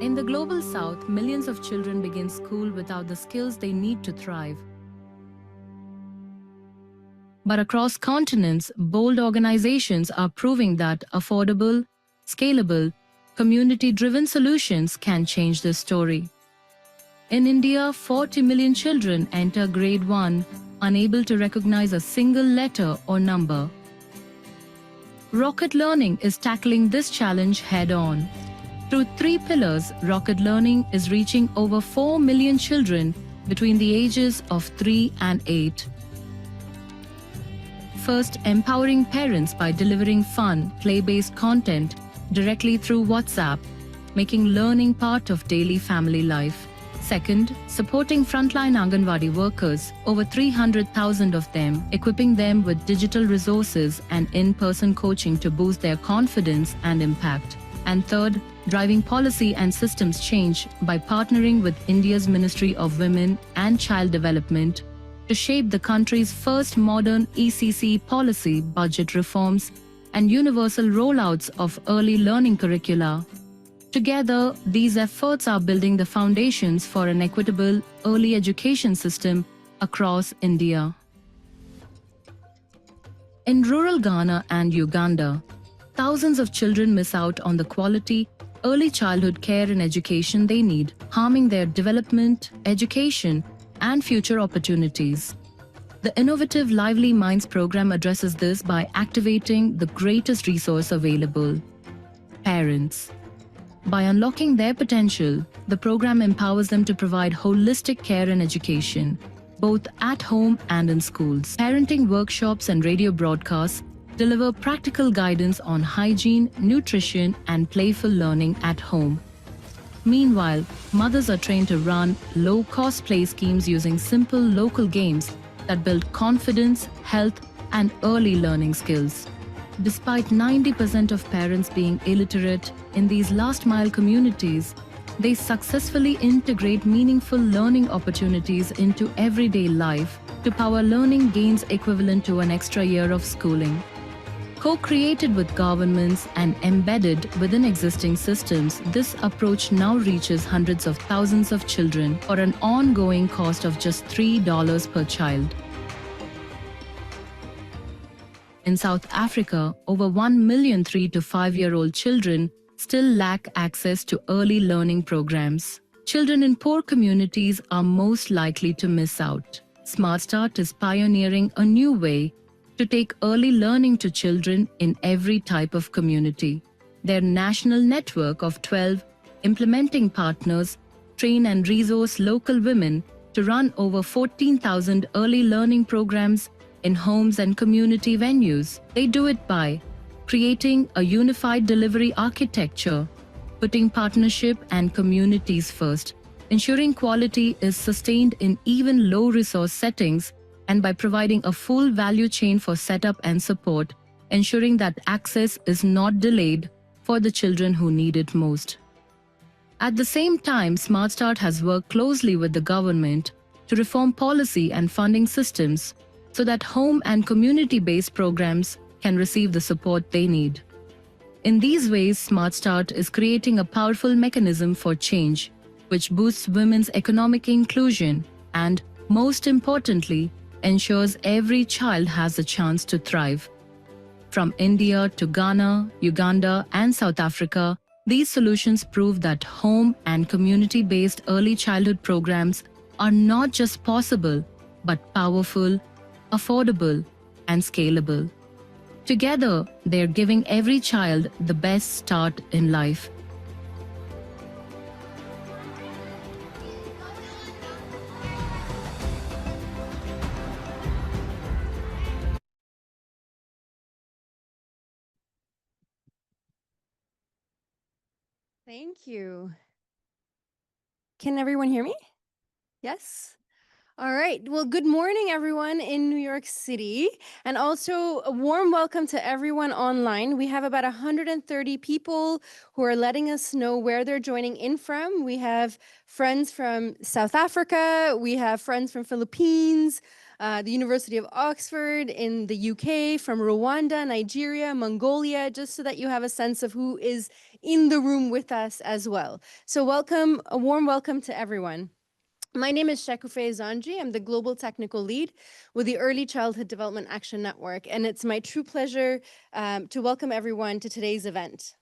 In the global south, millions of children begin school without the skills they need to thrive. But across continents, bold organizations are proving that affordable, scalable, community-driven solutions can change this story. In India, 40 million children enter grade 1, unable to recognize a single letter or number. Rocket Learning is tackling this challenge head-on. Through 3 pillars, Rocket Learning is reaching over 4 million children between the ages of 3 and 8. First, empowering parents by delivering fun, play-based content directly through WhatsApp, making learning part of daily family life. Second, supporting frontline Anganwadi workers, over 300,000 of them, equipping them with digital resources and in-person coaching to boost their confidence and impact. And third, driving policy and systems change by partnering with India's Ministry of Women and Child Development to shape the country's first modern ECD policy, budget reforms, and universal rollouts of early learning curricula. Together, these efforts are building the foundations for an equitable early education system across India. In rural Ghana and Uganda, thousands of children miss out on the quality early childhood care and education they need, harming their development, education, and future opportunities. The innovative Lively Minds program addresses this by activating the greatest resource available: parents. By unlocking their potential, the program empowers them to provide holistic care and education, both at home and in schools. Parenting workshops and radio broadcasts deliver practical guidance on hygiene, nutrition, and playful learning at home. Meanwhile, mothers are trained to run low-cost play schemes using simple local games that build confidence, health, and early learning skills. Despite 90% of parents being illiterate in these last-mile communities, they successfully integrate meaningful learning opportunities into everyday life to power learning gains equivalent to an extra year of schooling. Co-created with governments and embedded within existing systems, this approach now reaches hundreds of thousands of children for an ongoing cost of just $3 per child. In South Africa, over 1 million 3 to 5-year-old children still lack access to early learning programs. Children in poor communities are most likely to miss out. SmartStart is pioneering a new way to take early learning to children in every type of community. Their national network of 12 implementing partners train and resource local women to run over 14,000 early learning programs in homes and community venues. They do it by creating a unified delivery architecture, putting partnership and communities first, ensuring quality is sustained in even low-resource settings, and by providing a full value chain for setup and support, ensuring that access is not delayed for the children who need it most. At the same time, SmartStart has worked closely with the government to reform policy and funding systems so that home and community-based programs can receive the support they need. In these ways, SmartStart is creating a powerful mechanism for change, which boosts women's economic inclusion and, most importantly, ensures every child has a chance to thrive. From India to Ghana, Uganda, and South Africa, these solutions prove that home and community-based early childhood programs are not just possible, but powerful, affordable, and scalable. Together, they're giving every child the best start in life. Thank you. Can everyone hear me? Yes? All right. Well, good morning, everyone in New York City. And also a warm welcome to everyone online. We have about 130 people who are letting us know where they're joining in from. We have friends from South Africa. We have friends from Philippines, the University of Oxford in the UK, from Rwanda, Nigeria, Mongolia, just so that you have a sense of who is in the room with us as well. So welcome, a warm welcome to everyone. My name is Shekufe Zanji. I'm the Global Technical Lead with the Early Childhood Development Action Network, and it's my true pleasure to welcome everyone to today's event.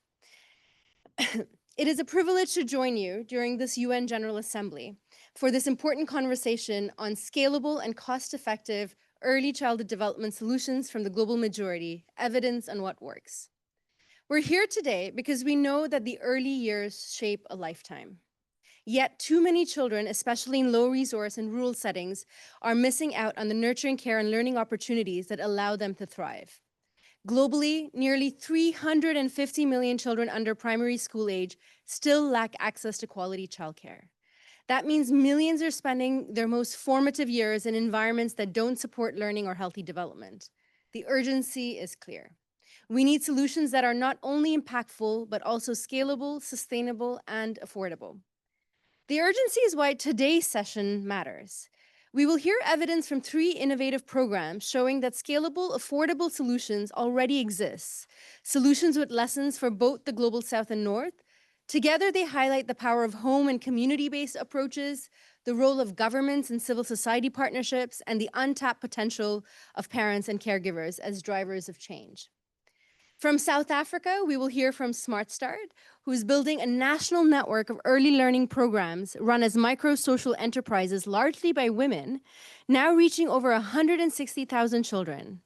It is a privilege to join you during this UN General Assembly for this important conversation on scalable and cost-effective early childhood development solutions from the global majority, evidence on what works. We're here today because we know that the early years shape a lifetime. Yet too many children, especially in low resource and rural settings, are missing out on the nurturing care and learning opportunities that allow them to thrive. Globally, nearly 350 million children under primary school age still lack access to quality childcare. That means millions are spending their most formative years in environments that don't support learning or healthy development. The urgency is clear. We need solutions that are not only impactful, but also scalable, sustainable, and affordable. The urgency is why today's session matters. We will hear evidence from 3 innovative programs showing that scalable, affordable solutions already exist, solutions with lessons for both the Global South and North. Together, they highlight the power of home and community-based approaches, the role of governments and civil society partnerships, and the untapped potential of parents and caregivers as drivers of change. From South Africa, we will hear from SmartStart, who is building a national network of early learning programs run as micro-social enterprises, largely by women, now reaching over 160,000 children.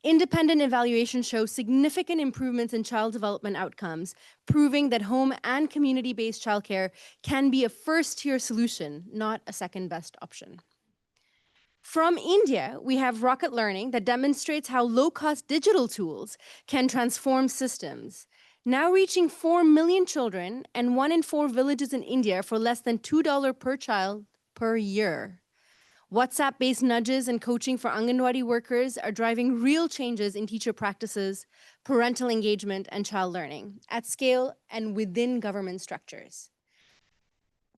Independent evaluations show significant improvements in child development outcomes, proving that home and community-based childcare can be a first-tier solution, not a second-best option. From India, we have Rocket Learning that demonstrates how low-cost digital tools can transform systems, now reaching 4 million children and 1 in 4 villages in India for less than $2 per child per year. WhatsApp-based nudges and coaching for Anganwadi workers are driving real changes in teacher practices, parental engagement, and child learning at scale and within government structures.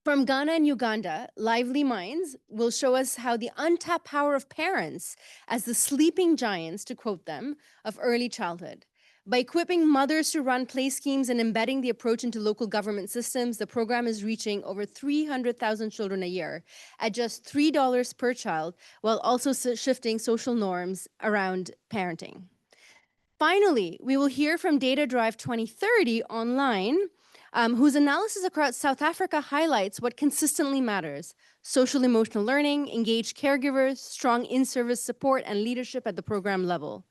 From Ghana and Uganda, Lively Minds will show us how the untapped power of parents as the sleeping giants, to quote them, of early childhood. By equipping mothers to run play schemes and embedding the approach into local government systems, the program is reaching over 300,000 children a year at just $3 per child, while also shifting social norms around parenting. Finally, we will hear from DataDrive 2030 online, whose analysis across South Africa highlights what consistently matters: social emotional learning, engaged caregivers, strong in-service support, and leadership at the program level.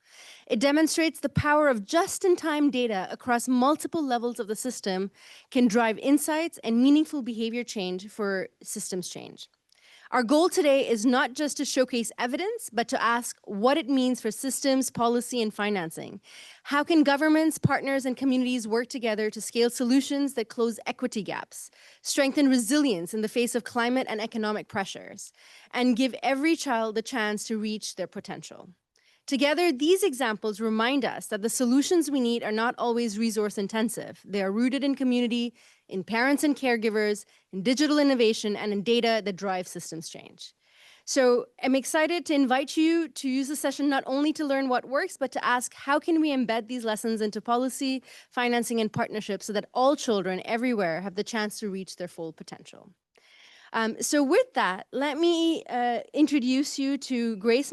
It demonstrates the power of just-in-time data across multiple levels of the system can drive insights and meaningful behavior change for systems change. Our goal today is not just to showcase evidence, but to ask what it means for systems, policy, and financing. How can governments, partners, and communities work together to scale solutions that close equity gaps, strengthen resilience in the face of climate and economic pressures, and give every child the chance to reach their potential? Together, these examples remind us that the solutions we need are not always resource intensive. They are rooted in community, in parents and caregivers, in digital innovation, and in data that drive systems change. So I'm excited to invite you to use the session not only to learn what works, but to ask how can we embed these lessons into policy, financing, and partnerships so that all children everywhere have the chance to reach their full potential. So with that, let me introduce you to Grace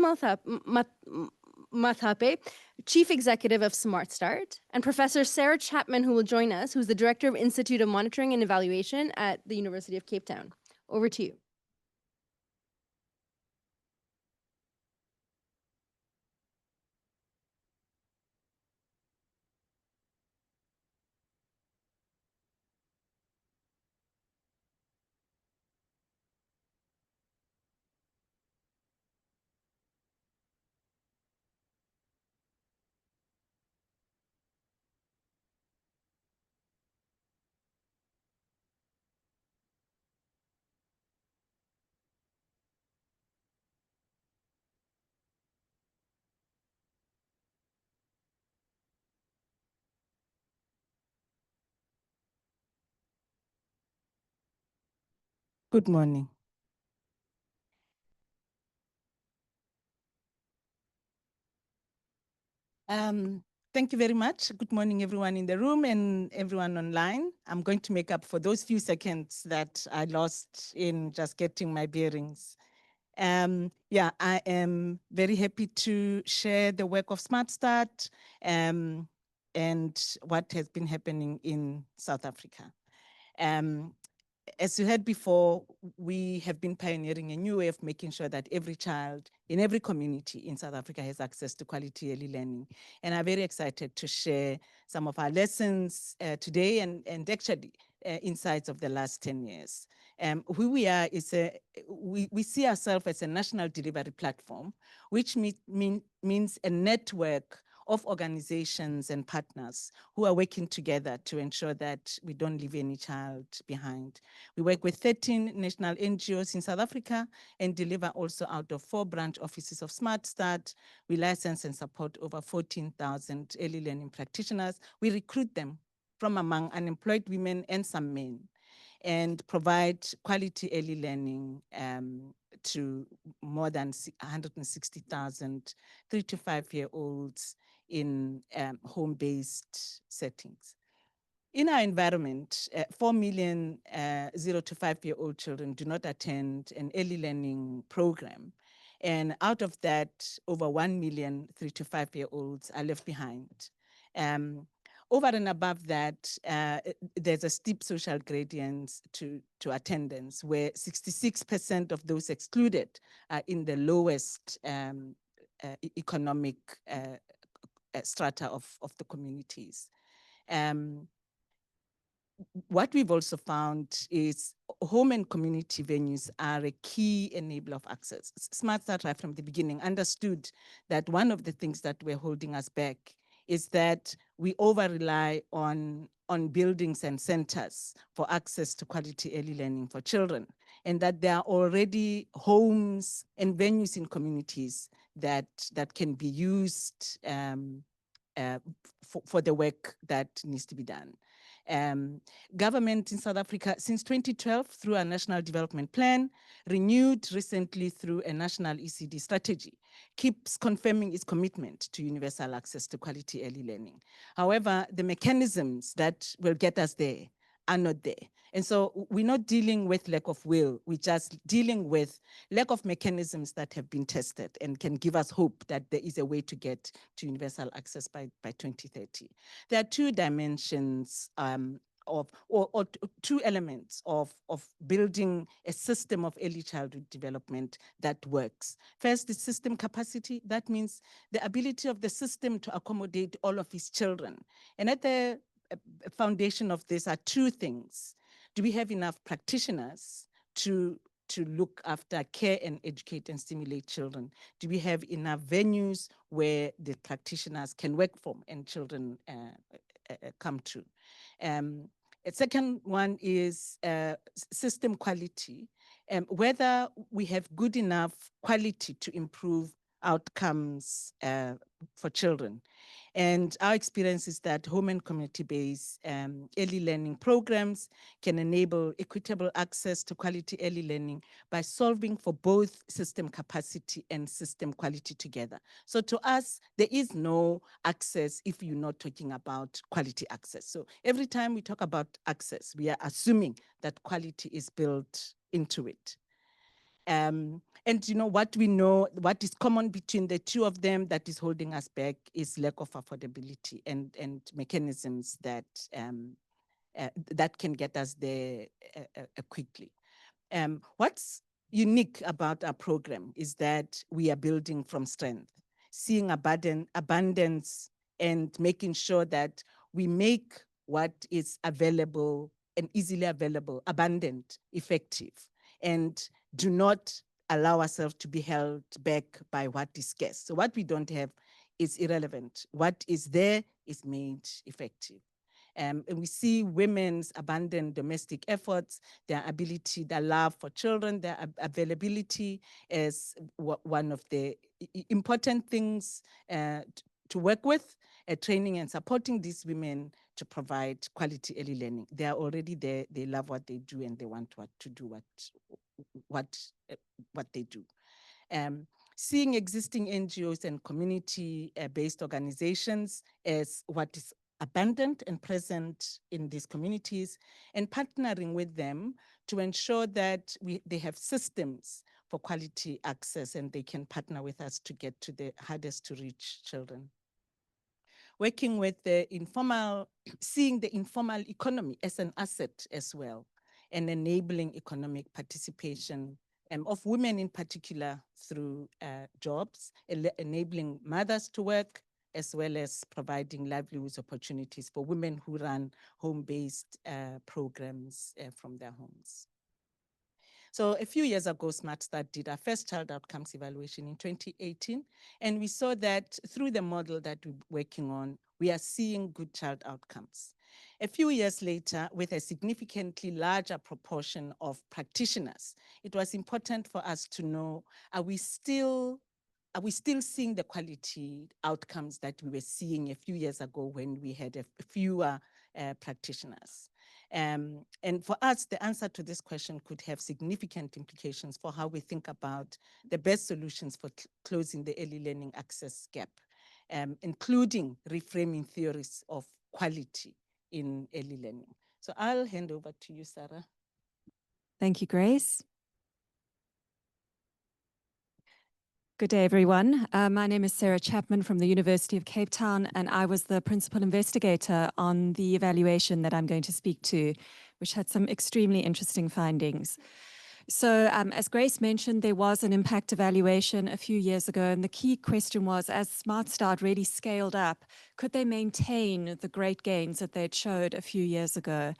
Mathape, Chief Executive of SmartStart, and Professor Sarah Chapman, who will join us, who's the Director of Institute of Monitoring and Evaluation at the University of Cape Town. Over to you. Good morning. Um, Thank you very much. Good morning, everyone in the room and everyone online. I'm going to make up for those few seconds that I lost in just getting my bearings. Yeah, I am very happy to share the work of SmartStart and what has been happening in South Africa. As you heard before, we have been pioneering a new way of making sure that every child in every community in South Africa has access to quality early learning. And I'm very excited to share some of our lessons today and actually insights of the last 10 years. Who we are is we see ourselves as a national delivery platform, which means a network of organizations and partners who are working together to ensure that we don't leave any child behind. We work with 13 national NGOs in South Africa and deliver also out of 4 branch offices of SmartStart. We license and support over 14,000 early learning practitioners. We recruit them from among unemployed women and some men, and provide quality early learning to more than 160,000 3 to 5-year-olds in home-based settings. In our environment, 4 million 0 to 5-year-old children do not attend an early learning program. And out of that, over 1 million 3 to 5-year-olds are left behind. Over and above that, there's a steep social gradient to attendance, where 66% of those excluded are in the lowest economic strata of the communities. What we've also found is home and community venues are a key enabler of access. SmartStart right from the beginning understood that one of the things that were holding us back is that we over-rely on buildings and centers for access to quality early learning for children, and that there are already homes and venues in communities that can be used for the work that needs to be done. Government in South Africa since 2012 through a national development plan, renewed recently through a national ECD strategy, keeps confirming its commitment to universal access to quality early learning. However, the mechanisms that will get us there are not there. And so we're not dealing with lack of will, we're just dealing with lack of mechanisms that have been tested and can give us hope that there is a way to get to universal access by 2030. There are 2 dimensions or 2 elements of building a system of early childhood development that works. First, the system capacity. That means the ability of the system to accommodate all of its children. And at the foundation of this are 2 things. Do we have enough practitioners to look after, care and educate and stimulate children? Do we have enough venues where the practitioners can work from and children come to? A second one is system quality, whether we have good enough quality to improve outcomes for children. And our experience is that home and community-based early learning programs can enable equitable access to quality early learning by solving for both system capacity and system quality together. So to us, there is no access if you're not talking about quality access. So every time we talk about access, we are assuming that quality is built into it. And what we know, what is common between the 2 of them that is holding us back is lack of affordability and mechanisms that that can get us there quickly. What's unique about our program is that we are building from strength, seeing abundance and making sure that we make what is available and easily available, abundant, effective, and do not allow ourselves to be held back by what is scarce. So what we don't have is irrelevant. What is there is made effective. And we see women's abundant domestic efforts, their ability, their love for children, their availability as one of the important things to work with, training and supporting these women to provide quality early learning. They are already there, they love what they do, and they want to do what they do. seeing existing NGOs and community-based organizations as what is abundant and present in these communities, and partnering with them to ensure that they have systems for quality access and they can partner with us to get to the hardest to reach children. Working with the informal, seeing the informal economy as an asset as well, and enabling economic participation of women in particular through jobs, enabling mothers to work, as well as providing livelihoods opportunities for women who run home-based programs from their homes. So a few years ago, SmartStart did our first child outcomes evaluation in 2018, and we saw that through the model that we're working on, we are seeing good child outcomes. A few years later, with a significantly larger proportion of practitioners, it was important for us to know, are we still seeing the quality outcomes that we were seeing a few years ago when we had fewer practitioners? And for us, the answer to this question could have significant implications for how we think about the best solutions for closing the early learning access gap, including reframing theories of quality in early learning. So I'll hand over to you, Sarah. Thank you, Grace. Good day, everyone. My name is Sarah Chapman from the University of Cape Town, and I was the principal investigator on the evaluation that I'm going to speak to, which had some extremely interesting findings. So as Grace mentioned, there was an impact evaluation a few years ago, and the key question was, as SmartStart really scaled up, could they maintain the great gains that they'd showed a few years ago?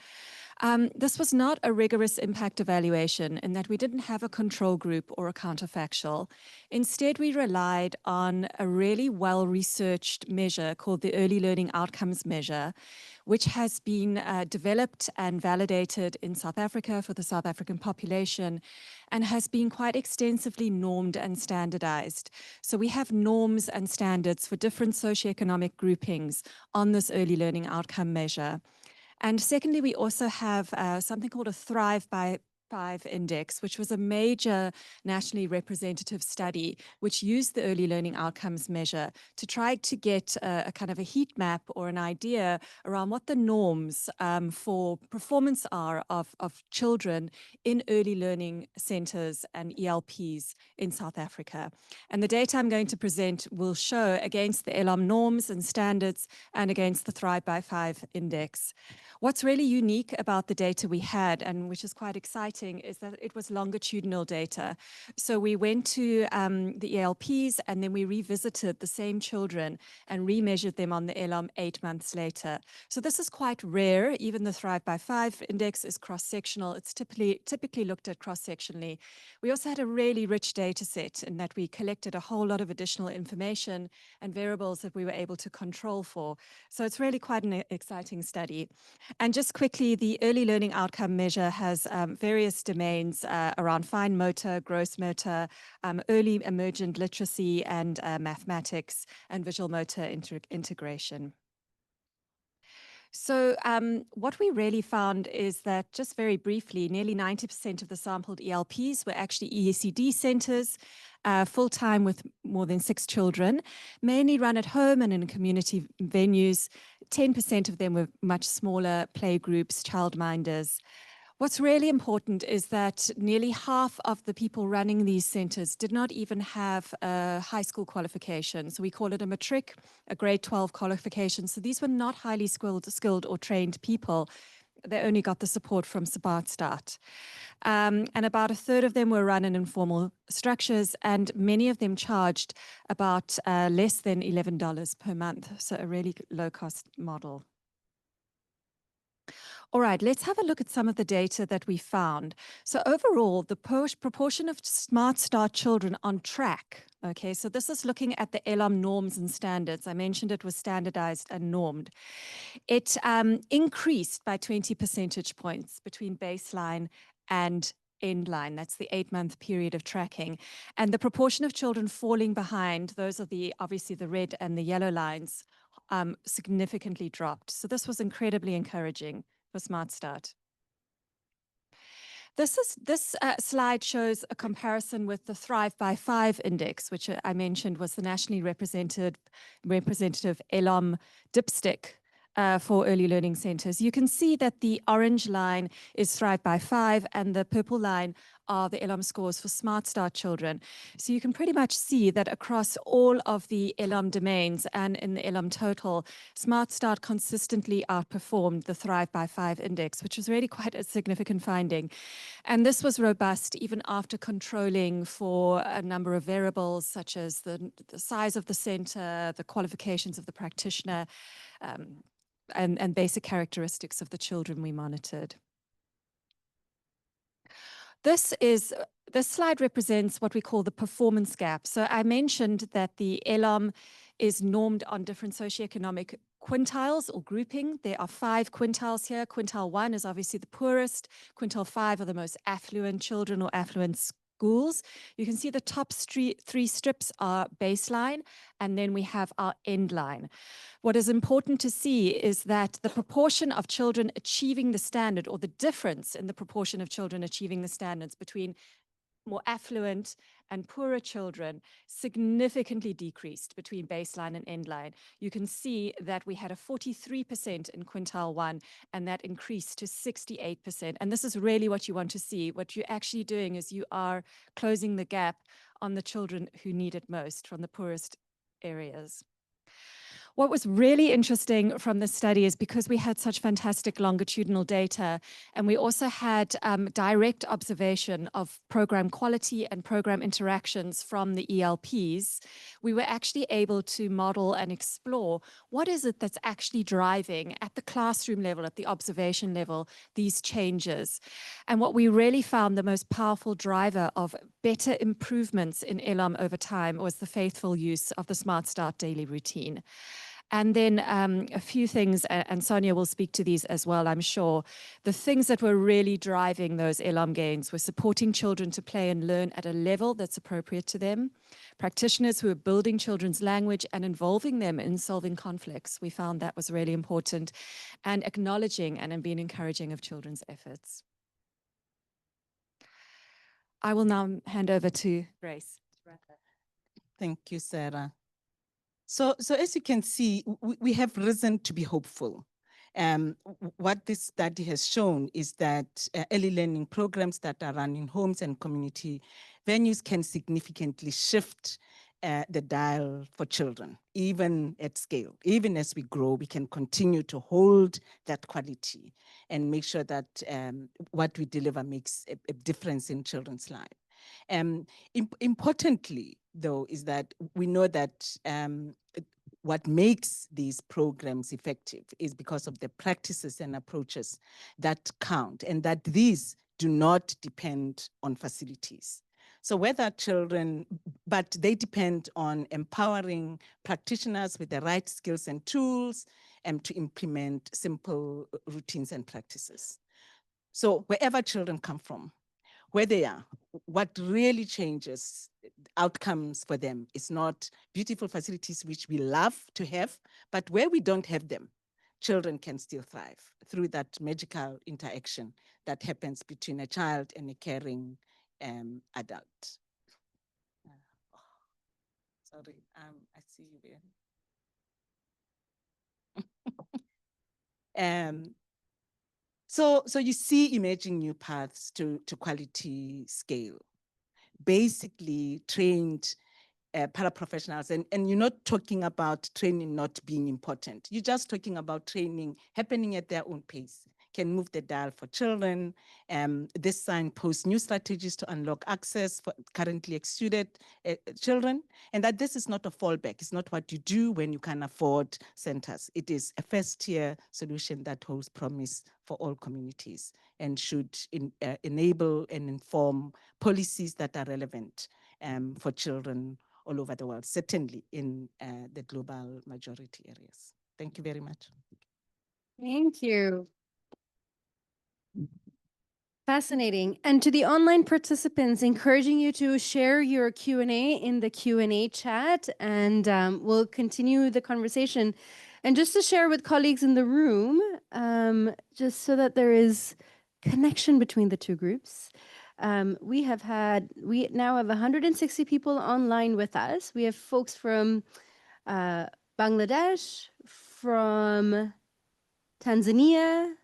This was not a rigorous impact evaluation in that we didn't have a control group or a counterfactual. Instead, we relied on a really well-researched measure called the Early Learning Outcomes Measure, which has been developed and validated in South Africa for the South African population and has been quite extensively normed and standardized. So we have norms and standards for different socioeconomic groupings on this early learning outcome measure. And secondly, we also have something called a Thrive by 5 index, which was a major nationally representative study which used the early learning outcomes measure to try to get a kind of a heat map or an idea around what the norms for performance are of children in early learning centers and ELPs in South Africa. And the data I'm going to present will show against the ELOM norms and standards and against the Thrive by 5 index. What's really unique about the data we had, and which is quite exciting, is that it was longitudinal data. So we went to the ELPs and then we revisited the same children and remeasured them on the ELOM 8 months later. So this is quite rare. Even the Thrive by 5 index is cross-sectional. It's typically looked at cross-sectionally. We also had a really rich data set in that we collected a whole lot of additional information and variables that we were able to control for. So it's really quite an exciting study. And just quickly, the early learning outcome measure has various domains around fine motor, gross motor, early emergent literacy, and mathematics and visual motor integration. So what we really found is that, just very briefly, nearly 90% of the sampled ELPs were actually ECD centers, full-time with more than 6 children, mainly run at home and in community venues. 10% of them were much smaller play groups, childminders. What's really important is that nearly half of the people running these centers did not even have a high school qualification. So we call it a matric, a grade 12 qualification. So these were not highly skilled or trained people. They only got the support from SmartStart. And about a third of them were run in informal structures, and many of them charged about less than $11 per month. So a really low-cost model. All right, let's have a look at some of the data that we found. So overall, the proportion of SmartStart children on track, okay, so this is looking at the ELOM norms and standards. I mentioned it was standardized and normed. It increased by 20 percentage points between baseline and end line. That's the 8-month period of tracking. And the proportion of children falling behind, those are obviously the red and the yellow lines, significantly dropped. So this was incredibly encouraging for SmartStart. This slide shows a comparison with the Thrive by 5 index, which I mentioned was the nationally representative ELOM dipstick for early learning centers. You can see that the orange line is Thrive by 5 and the purple line are the ELOM scores for SmartStart children. So you can pretty much see that across all of the ELOM domains and in the ELOM total, SmartStart consistently outperformed the Thrive by 5 index, which was really quite a significant finding. And this was robust even after controlling for a number of variables such as the size of the center, the qualifications of the practitioner, and basic characteristics of the children we monitored. This slide represents what we call the performance gap. So I mentioned that the ELOM is normed on different socioeconomic quintiles or grouping. There are 5 quintiles here. Quintile 1 is obviously the poorest. Quintile 5 are the most affluent children or affluent schools. You can see the top 3 strips are baseline, and then we have our end line. What is important to see is that the proportion of children achieving the standard, or the difference in the proportion of children achieving the standards between more affluent and poorer children significantly decreased between baseline and end line. You can see that we had a 43% in quintile 1, and that increased to 68%. And this is really what you want to see. What you're actually doing is you are closing the gap on the children who need it most from the poorest areas. What was really interesting from this study is because we had such fantastic longitudinal data, and we also had direct observation of program quality and program interactions from the ELPs, we were actually able to model and explore what is it that's actually driving at the classroom level, at the observation level, these changes. And what we really found the most powerful driver of better improvements in ELOM over time was the faithful use of the SmartStart daily routine. And then a few things, and Sonia will speak to these as well, I'm sure. The things that were really driving those ELOM gains were supporting children to play and learn at a level that's appropriate to them, practitioners who are building children's language and involving them in solving conflicts. We found that was really important, and acknowledging and being encouraging of children's efforts. I will now hand over to Grace. Thank you, Sarah. So as you can see, we have reason to be hopeful. What this study has shown is that early learning programs that are run in homes and community venues can significantly shift the dial for children, even at scale. Even as we grow, we can continue to hold that quality and make sure that what we deliver makes a difference in children's lives. Importantly, though, is that we know that what makes these programs effective is because of the practices and approaches that count, and that these do not depend on facilities. So whether children, but they depend on empowering practitioners with the right skills and tools to implement simple routines and practices. So wherever children come from, where they are, what really changes outcomes for them is not beautiful facilities, which we love to have, but where we don't have them, children can still thrive through that magical interaction that happens between a child and a caring adult. Sorry, I see you there. So you see emerging new paths to quality scale, basically trained paraprofessionals, and you're not talking about training not being important. You're just talking about training happening at their own pace, can move the dial for children. This signposts new strategies to unlock access for currently excluded children, and that this is not a fallback. It's not what you do when you can afford centers. It is a first-tier solution that holds promise for all communities and should enable and inform policies that are relevant for children all over the world, certainly in the global majority areas. Thank you very much. Thank you. Fascinating. And to the online participants, encouraging you to share your Q&A in the Q&A chat, and we'll continue the conversation. And just to share with colleagues in the room, just so that there is connection between the two groups. We now have 160 people online with us. We have folks from Bangladesh, from Tanzania,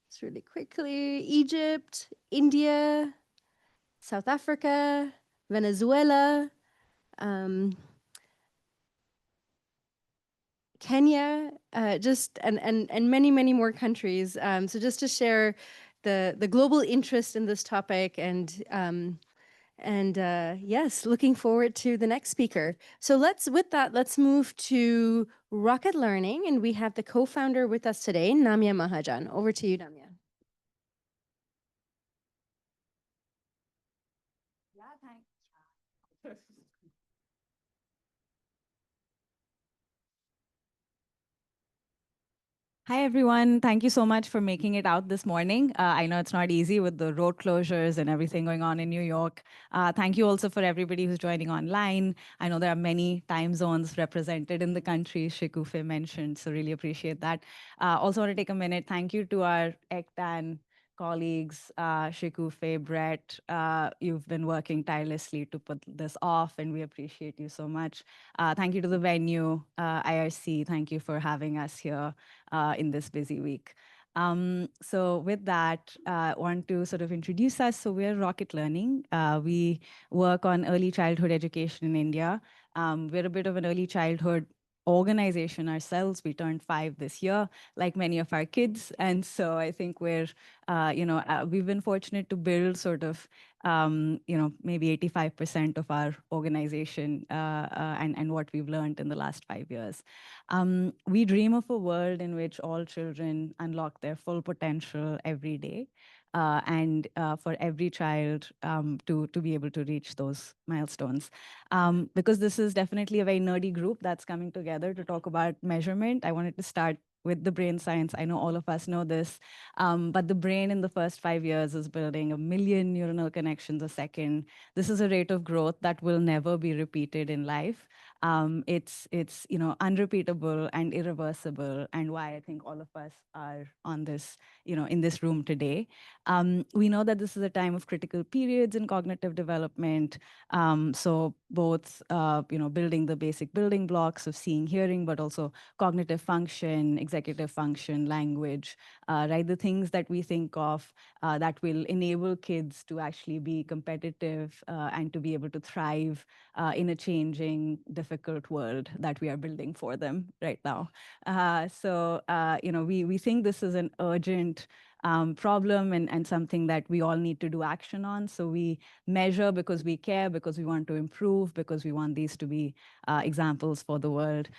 just really quickly, Egypt, India, South Africa, Venezuela, Kenya, and many more countries. So just to share the global interest in this topic, and yes, looking forward to the next speaker. So let's move to Rocket Learning, and we have the co-founder with us today, Namya Mahajan. Over to you, Namya. Yeah, thanks. Hi, everyone. Thank you so much for making it out this morning. I know it's not easy with the road closures and everything going on in New York. Thank you also for everybody who's joining online. I know there are many time zones represented in the country, Shikufe mentioned, so really appreciate that. Also want to take a minute. Thank you to our ECTAN colleagues, Shikufe, Brett. You've been working tirelessly to put this off, and we appreciate you so much. Thank you to the venue, IRC. Thank you for having us here in this busy week. So with that, I want to sort of introduce us. So we're Rocket Learning. We work on early childhood education in India. We're a bit of an early childhood organization ourselves. We turned 5 this year, like many of our kids. And so I think we've been fortunate to build sort of, maybe 85% of our organization and what we've learned in the last 5 years. We dream of a world in which all children unlock their full potential every day. And for every child to be able to reach those milestones. Because this is definitely a very nerdy group that's coming together to talk about measurement, I wanted to start with the brain science. I know all of us know this, but the brain in the first 5 years is building 1 million neuronal connections a second. This is a rate of growth that will never be repeated in life. It's unrepeatable and irreversible, and why I think all of us are on this, in this room today. We know that this is a time of critical periods in cognitive development. So both, building the basic building blocks of seeing, hearing, but also cognitive function, executive function, language, right? The things that we think of that will enable kids to actually be competitive and to be able to thrive in a changing, difficult world that we are building for them right now. We think this is an urgent problem and something that we all need to do action on. So we measure because we care, because we want to improve, because we want these to be examples for the world.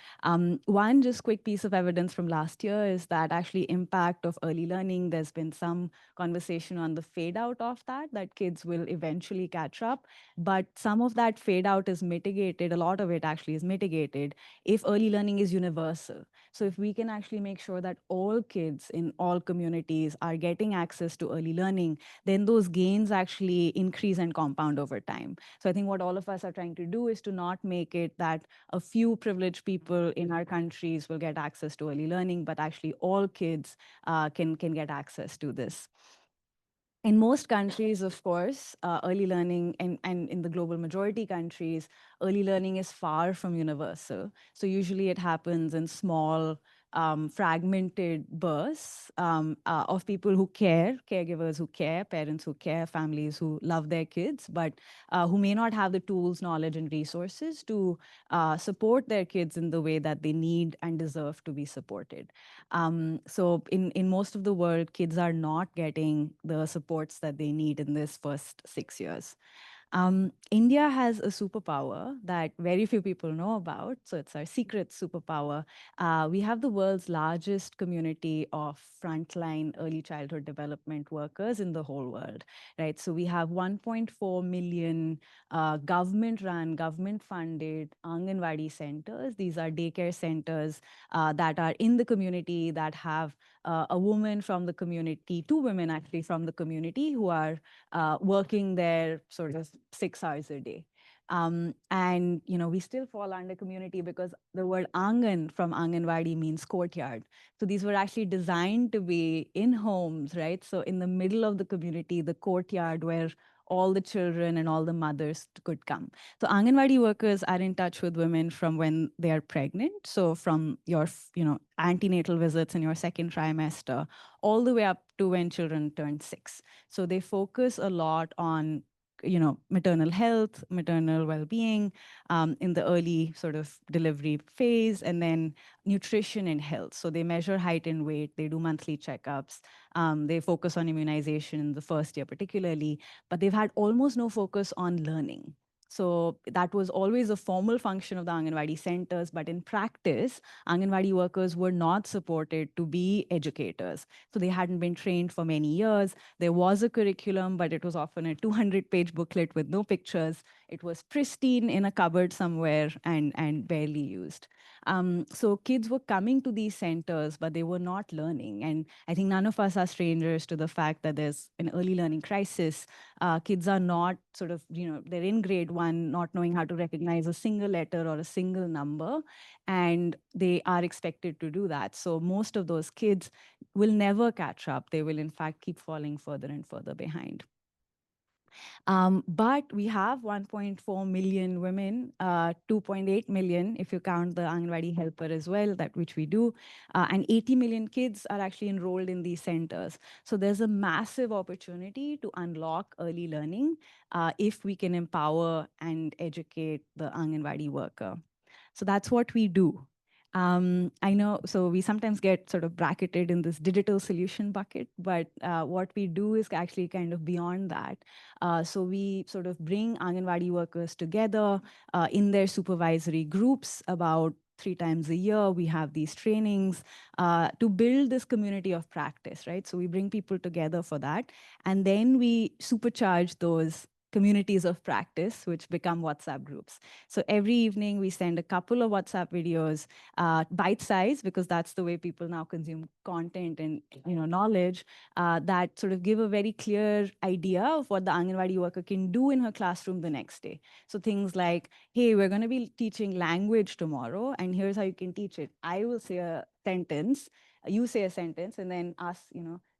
One just quick piece of evidence from last year is that actually impact of early learning, there's been some conversation on the fade out of that kids will eventually catch up. But some of that fade out is mitigated, a lot of it actually is mitigated if early learning is universal. So if we can actually make sure that all kids in all communities are getting access to early learning, then those gains actually increase and compound over time. So I think what all of us are trying to do is to not make it that a few privileged people in our countries will get access to early learning, but actually all kids can get access to this. In most countries, of course, early learning, and in the global majority countries, early learning is far from universal. So usually it happens in small, fragmented bursts of people who care, caregivers who care, parents who care, families who love their kids, but who may not have the tools, knowledge, and resources to support their kids in the way that they need and deserve to be supported. So in most of the world, kids are not getting the supports that they need in this first 6 years. India has a superpower that very few people know about. So it's our secret superpower. We have the world's largest community of frontline early childhood development workers in the whole world, right? So we have 1.4 million government-run, government-funded Anganwadi centers. These are daycare centers that are in the community that have a woman from the community, 2 women actually from the community who are working there sort of 6 hours a day. And we still fall under community because the word Angan from Anganwadi means courtyard. So these were actually designed to be in homes, right? So in the middle of the community, the courtyard where all the children and all the mothers could come. So Anganwadi workers are in touch with women from when they are pregnant. So from your, antenatal visits in your second trimester, all the way up to when children turn 6. So they focus a lot on maternal health, maternal well-being in the early sort of delivery phase, and then nutrition and health. So they measure height and weight, they do monthly checkups, they focus on immunization in the first year particularly, but they've had almost no focus on learning. So that was always a formal function of the Anganwadi centers, but in practice, Anganwadi workers were not supported to be educators. So they hadn't been trained for many years. There was a curriculum, but it was often a 200-page booklet with no pictures. It was pristine in a cupboard somewhere and barely used. So kids were coming to these centers, but they were not learning. And I think none of us are strangers to the fact that there's an early learning crisis. Kids are not sort of, they're in grade 1, not knowing how to recognize a single letter or a single number, and they are expected to do that. So most of those kids will never catch up. They will, in fact, keep falling further and further behind. But we have 1.4 million women, 2.8 million if you count the Anganwadi helper as well, that which we do, and 80 million kids are actually enrolled in these centers. So there's a massive opportunity to unlock early learning if we can empower and educate the Anganwadi worker. So that's what we do. I know, so we sometimes get sort of bracketed in this digital solution bucket, but what we do is actually kind of beyond that. So we sort of bring Anganwadi workers together in their supervisory groups about 3 times a year. We have these trainings to build this community of practice, right? So we bring people together for that. And then we supercharge those communities of practice, which become WhatsApp groups. So every evening we send a couple of WhatsApp videos, bite-sized, because that's the way people now consume content and knowledge, that sort of give a very clear idea of what the Anganwadi worker can do in her classroom the next day. So things like, hey, we're going to be teaching language tomorrow, and here's how you can teach it. I will say a sentence, you say a sentence, and then ask,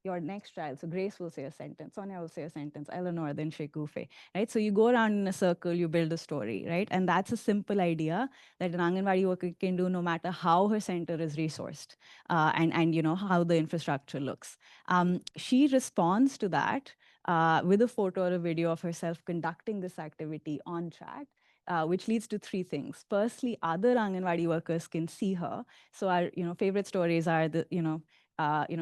your next child. So Grace will say a sentence, Sonia will say a sentence, Eleanor, then Shekufe, right? So you go around in a circle, you build a story, right? And that's a simple idea that an Anganwadi worker can do no matter how her center is resourced and how the infrastructure looks. She responds to that with a photo or a video of herself conducting this activity on chat. Which leads to 3 things. Firstly, other Anganwadi workers can see her. So our favorite stories are the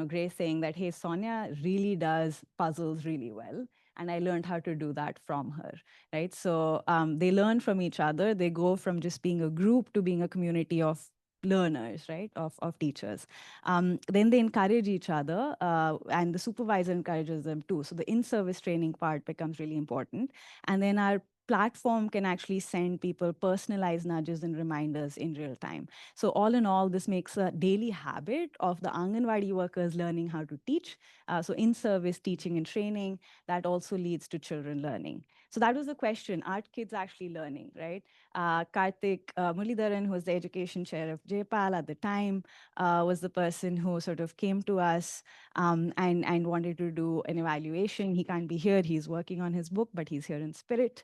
Grace saying that, hey, Sonia really does puzzles really well, and I learned how to do that from her, right? So they learn from each other. They go from just being a group to being a community of learners, right, of teachers. Then they encourage each other, and the supervisor encourages them too. So the in-service training part becomes really important. And then our platform can actually send people personalized nudges and reminders in real time. So all in all, this makes a daily habit of the Anganwadi workers learning how to teach. So in-service teaching and training, that also leads to children learning. So that was the question, are kids actually learning, right? Karthik Muralidharan, who was the education chair of JPAL at the time, was the person who sort of came to us and wanted to do an evaluation. He can't be here, he's working on his book, but he's here in spirit.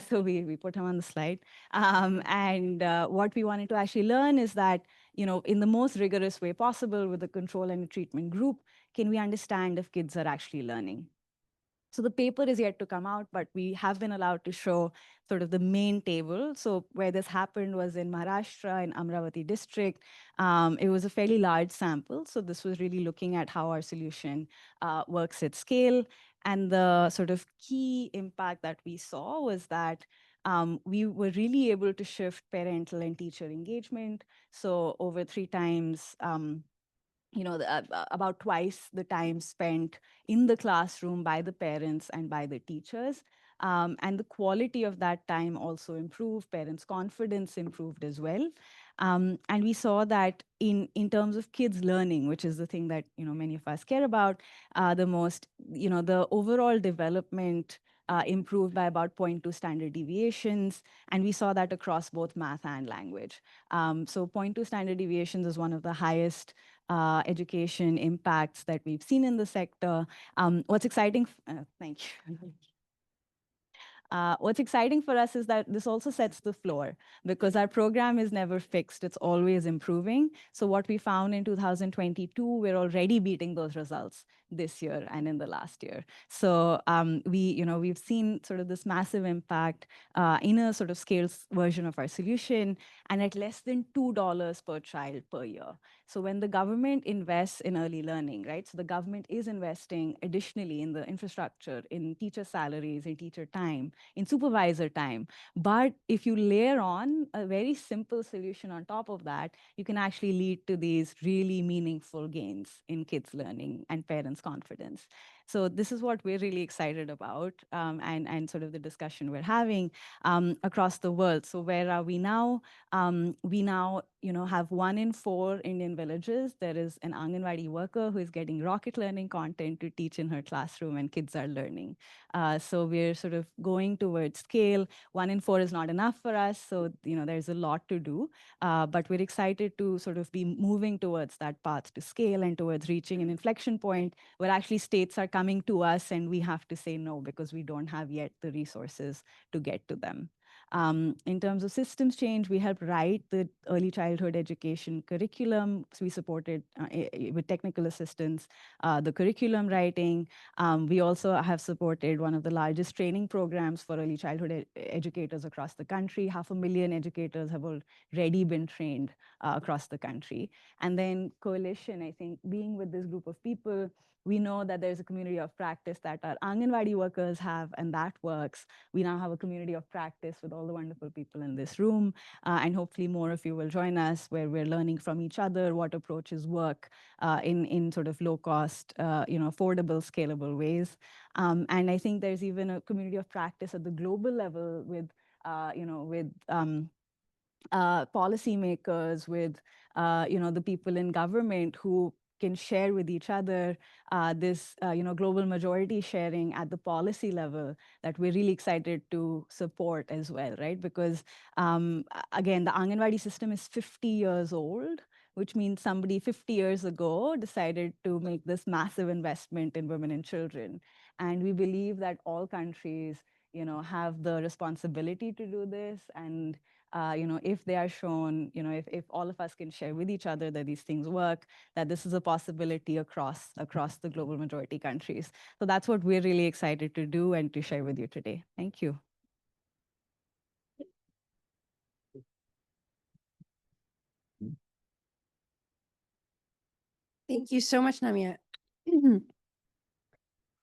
So we put him on the slide. And what we wanted to actually learn is that, in the most rigorous way possible with the control and the treatment group, can we understand if kids are actually learning? So the paper is yet to come out, but we have been allowed to show sort of the main table. So where this happened was in Maharashtra, in Amravati district. It was a fairly large sample. So this was really looking at how our solution works at scale. And the sort of key impact that we saw was that we were really able to shift parental and teacher engagement. So over 3 times, about twice the time spent in the classroom by the parents and by the teachers. And the quality of that time also improved, parents' confidence improved as well. And we saw that in terms of kids learning, which is the thing that many of us care about the most, the overall development improved by about 0.2 standard deviations. And we saw that across both math and language. So 0.2 standard deviations is one of the highest education impacts that we've seen in the sector. What's exciting, thank you. What's exciting for us is that this also sets the floor because our program is never fixed. It's always improving. So what we found in 2022, we're already beating those results this year and in the last year. So we've seen sort of this massive impact in a sort of scaled version of our solution and at less than $2 per child per year. So when the government invests in early learning, right? So the government is investing additionally in the infrastructure, in teacher salaries, in teacher time, in supervisor time. But if you layer on a very simple solution on top of that, you can actually lead to these really meaningful gains in kids' learning and parents' confidence. So this is what we're really excited about and sort of the discussion we're having across the world. So where are we now? We now have 1 in 4 Indian villages. There is an Anganwadi worker who is getting rocket learning content to teach in her classroom and kids are learning. So we're sort of going towards scale. 1 in 4 is not enough for us. So, there's a lot to do, but we're excited to sort of be moving towards that path to scale and towards reaching an inflection point where actually states are coming to us and we have to say no because we don't have yet the resources to get to them. In terms of systems change, we helped write the early childhood education curriculum. So we supported with technical assistance, the curriculum writing. We also have supported one of the largest training programs for early childhood educators across the country. 500,000 educators have already been trained across the country. And then coalition, I think, being with this group of people, we know that there's a community of practice that our Anganwadi workers have, and that works. We now have a community of practice with all the wonderful people in this room, and hopefully more of you will join us where we're learning from each other what approaches work in sort of low cost, affordable, scalable ways. And I think there's even a community of practice at the global level with policymakers, with the people in government who can share with each other this global majority sharing at the policy level that we're really excited to support as well, right? Because again, the Anganwadi system is 50 years old, which means somebody 50 years ago decided to make this massive investment in women and children. And we believe that all countries have the responsibility to do this. And if they are shown, if all of us can share with each other that these things work, that this is a possibility across the global majority countries. So that's what we're really excited to do and to share with you today. Thank you. Thank you so much, Namia.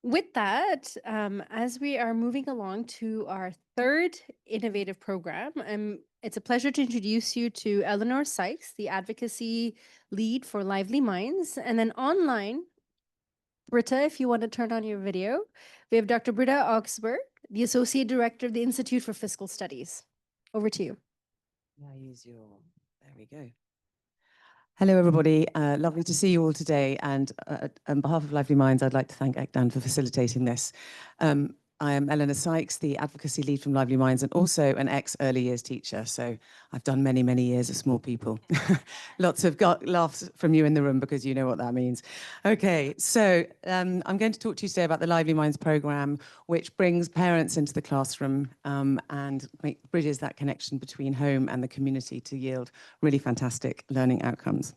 With that, as we are moving along to our third innovative program, it's a pleasure to introduce you to Eleanor Sykes, the advocacy lead for Lively Minds. And then online, Britta, if you want to turn on your video, we have Dr. Britta Augsburg, the Associate Director of the Institute for Fiscal Studies. Over to you. There we go. Hello, everybody. Lovely to see you all today. And on behalf of Lively Minds, I'd like to thank Ekdan for facilitating this. I am Eleanor Sykes, the advocacy lead from Lively Minds, and also an ex-early years teacher. So I've done many, many years of small people. Lots of laughs from you in the room because you know what that means. Okay, so I'm going to talk to you today about the Lively Minds program, which brings parents into the classroom and bridges that connection between home and the community to yield really fantastic learning outcomes.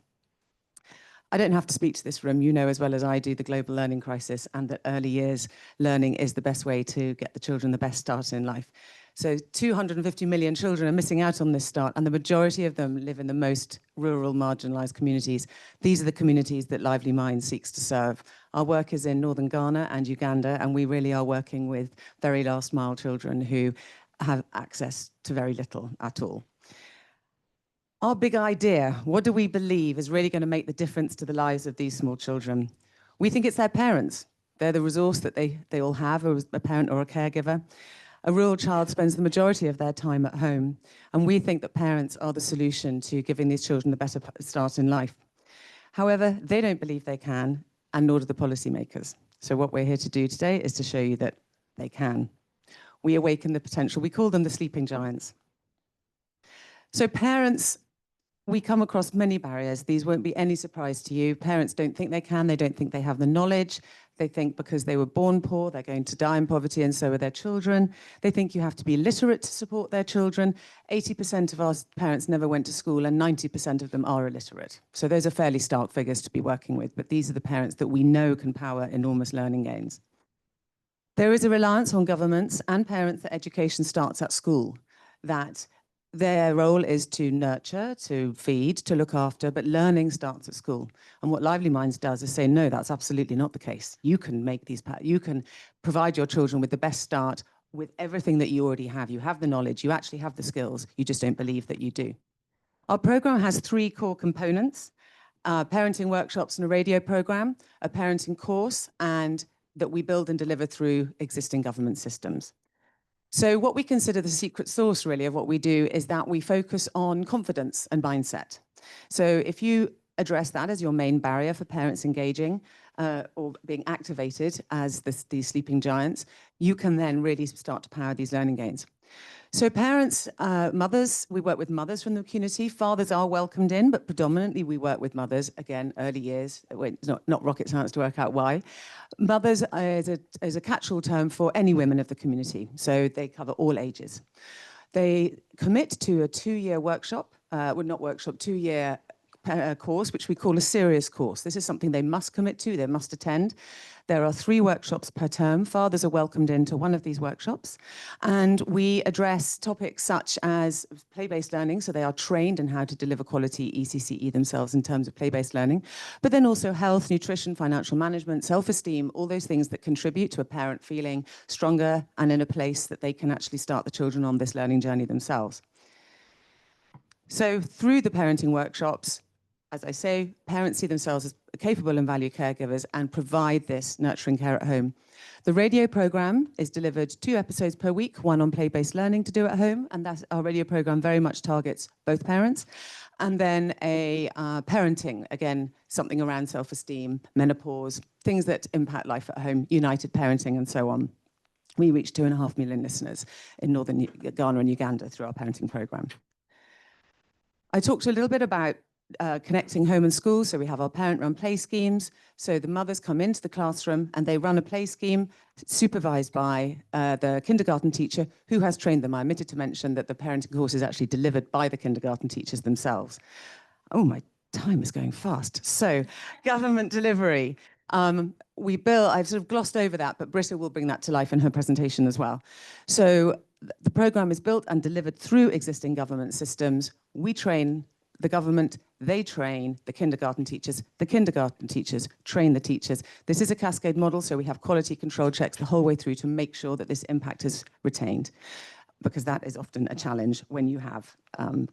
I don't have to speak to this room. You know as well as I do the global learning crisis and that early years learning is the best way to get the children the best start in life. So 250 million children are missing out on this start, and the majority of them live in the most rural, marginalized communities. These are the communities that Lively Minds seeks to serve. Our work is in northern Ghana and Uganda, and we really are working with very last mile children who have access to very little at all. Our big idea, what do we believe is really going to make the difference to the lives of these small children? We think it's their parents. They're the resource that they all have, a parent or a caregiver. A rural child spends the majority of their time at home, and we think that parents are the solution to giving these children a better start in life. However, they don't believe they can, and nor do the policymakers. So what we're here to do today is to show you that they can. we awaken the potential. We call them the sleeping giants. So parents, we come across many barriers. These won't be any surprise to you. Parents don't think they can. They don't think they have the knowledge. They think because they were born poor, they're going to die in poverty, and so are their children. They think you have to be literate to support their children. 80% of our parents never went to school, and 90% of them are illiterate. So those are fairly stark figures to be working with, but these are the parents that we know can power enormous learning gains. There is a reliance on governments and parents that education starts at school, that their role is to nurture, to feed, to look after, but learning starts at school. And what Lively Minds does is say, no, that's absolutely not the case. You can make these, you can provide your children with the best start with everything that you already have. You have the knowledge, you actually have the skills, you just don't believe that you do. Our program has 3 core components: parenting workshops and a radio program, a parenting course, and that we build and deliver through existing government systems. So what we consider the secret sauce, really, of what we do is that we focus on confidence and mindset. So if you address that as your main barrier for parents engaging or being activated as these sleeping giants, you can then really start to power these learning gains. So parents, mothers, we work with mothers from the community. Fathers are welcomed in, but predominantly we work with mothers. Again, early years, it's not rocket science to work out why. Mothers is a catch-all term for any women of the community, so they cover all ages. They commit to a 2-year workshop, well, not workshop, 2-year course, which we call a serious course. This is something they must commit to, they must attend. There are 3 workshops per term. Fathers are welcomed into one of these workshops. And we address topics such as play-based learning, so they are trained in how to deliver quality ECCE themselves in terms of play-based learning, but then also health, nutrition, financial management, self-esteem, all those things that contribute to a parent feeling stronger and in a place that they can actually start the children on this learning journey themselves. So through the parenting workshops, as I say, parents see themselves as capable and valued caregivers and provide this nurturing care at home. The radio program is delivered 2 episodes per week, 1 on play-based learning to do at home, and that's our radio program very much targets both parents. And then a parenting, again, something around self-esteem, menopause, things that impact life at home, united parenting and so on. We reach 2.5 million listeners in northern Ghana and Uganda through our parenting program. I talked a little bit about connecting home and school. So we have our parent-run play schemes. So the mothers come into the classroom and they run a play scheme supervised by the kindergarten teacher who has trained them. I omitted to mention that the parenting course is actually delivered by the kindergarten teachers themselves. Oh, my time is going fast. So government delivery. We bill, I've sort of glossed over that, but Britta will bring that to life in her presentation as well. So the program is built and delivered through existing government systems. We train the government, they train the kindergarten teachers train the teachers. This is a cascade model, so we have quality control checks the whole way through to make sure that this impact is retained, because that is often a challenge when you have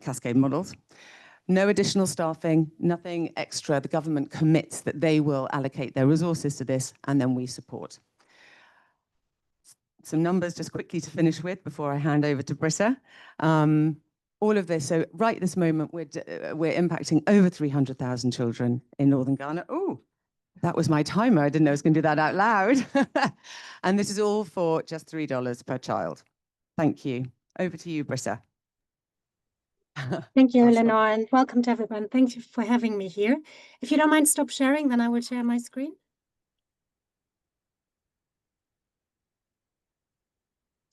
cascade models. No additional staffing, nothing extra. The government commits that they will allocate their resources to this, and then we support. Some numbers just quickly to finish with before I hand over to Britta. All of this, so right this moment, we're impacting over 300,000 children in northern Ghana. Oh, that was my timer. I didn't know I was going to do that out loud. And this is all for just $3 per child. Thank you. Over to you, Britta. Thank you, Eleanor, and welcome to everyone. Thank you for having me here. If you don't mind stop sharing, then I will share my screen.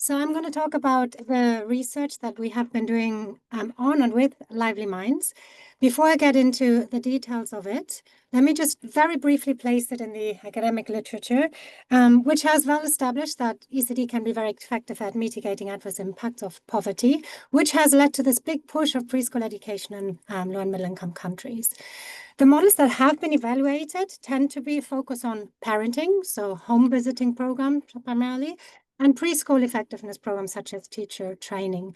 So I'm going to talk about the research that we have been doing on and with Lively Minds. Before I get into the details of it, let me just very briefly place it in the academic literature, which has well established that ECD can be very effective at mitigating adverse impacts of poverty, which has led to this big push of preschool education in low and middle income countries. The models that have been evaluated tend to be focused on parenting, so home visiting programs primarily, and preschool effectiveness programs such as teacher training.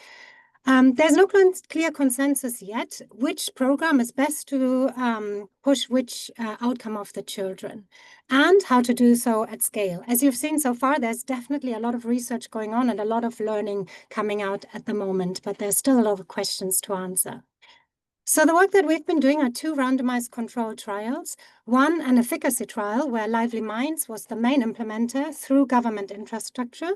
There's no clear consensus yet which program is best to push which outcome of the children and how to do so at scale. As you've seen so far, there's definitely a lot of research going on and a lot of learning coming out at the moment, but there's still a lot of questions to answer. So the work that we've been doing are 2 randomized controlled trials. One, an efficacy trial where Lively Minds was the main implementer through government infrastructure.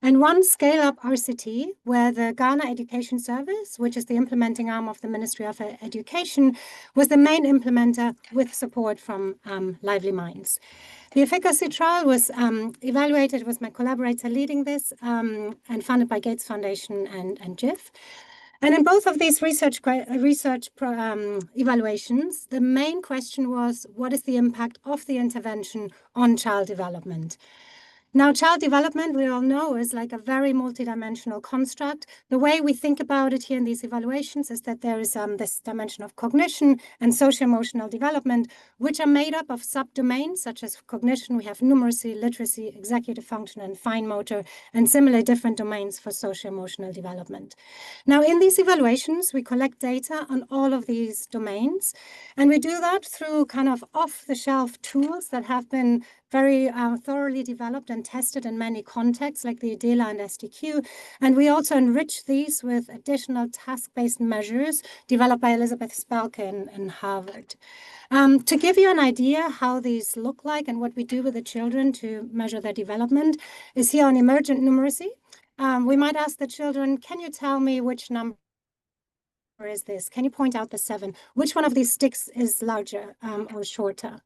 And one scale-up RCT, where the Ghana Education Service, which is the implementing arm of the Ministry of Education, was the main implementer with support from Lively Minds. The efficacy trial was evaluated with my collaborator leading this and funded by Gates Foundation and GIF. And in both of these research evaluations, the main question was, what is the impact of the intervention on child development? Now, child development, we all know, is like a very multidimensional construct. The way we think about it here in these evaluations is that there is this dimension of cognition and socio-emotional development, which are made up of subdomains such as cognition. We have numeracy, literacy, executive function, and fine motor, and similar different domains for socio-emotional development. Now, in these evaluations, we collect data on all of these domains, and we do that through kind of off-the-shelf tools that have been very thoroughly developed and tested in many contexts, like the EDELA and SDQ. And we also enrich these with additional task-based measures developed by Elizabeth Spelke in Harvard. To give you an idea how these look like and what we do with the children to measure their development is here on emergent numeracy. We might ask the children, can you tell me which number is this? Can you point out the 7? Which one of these sticks is larger or shorter?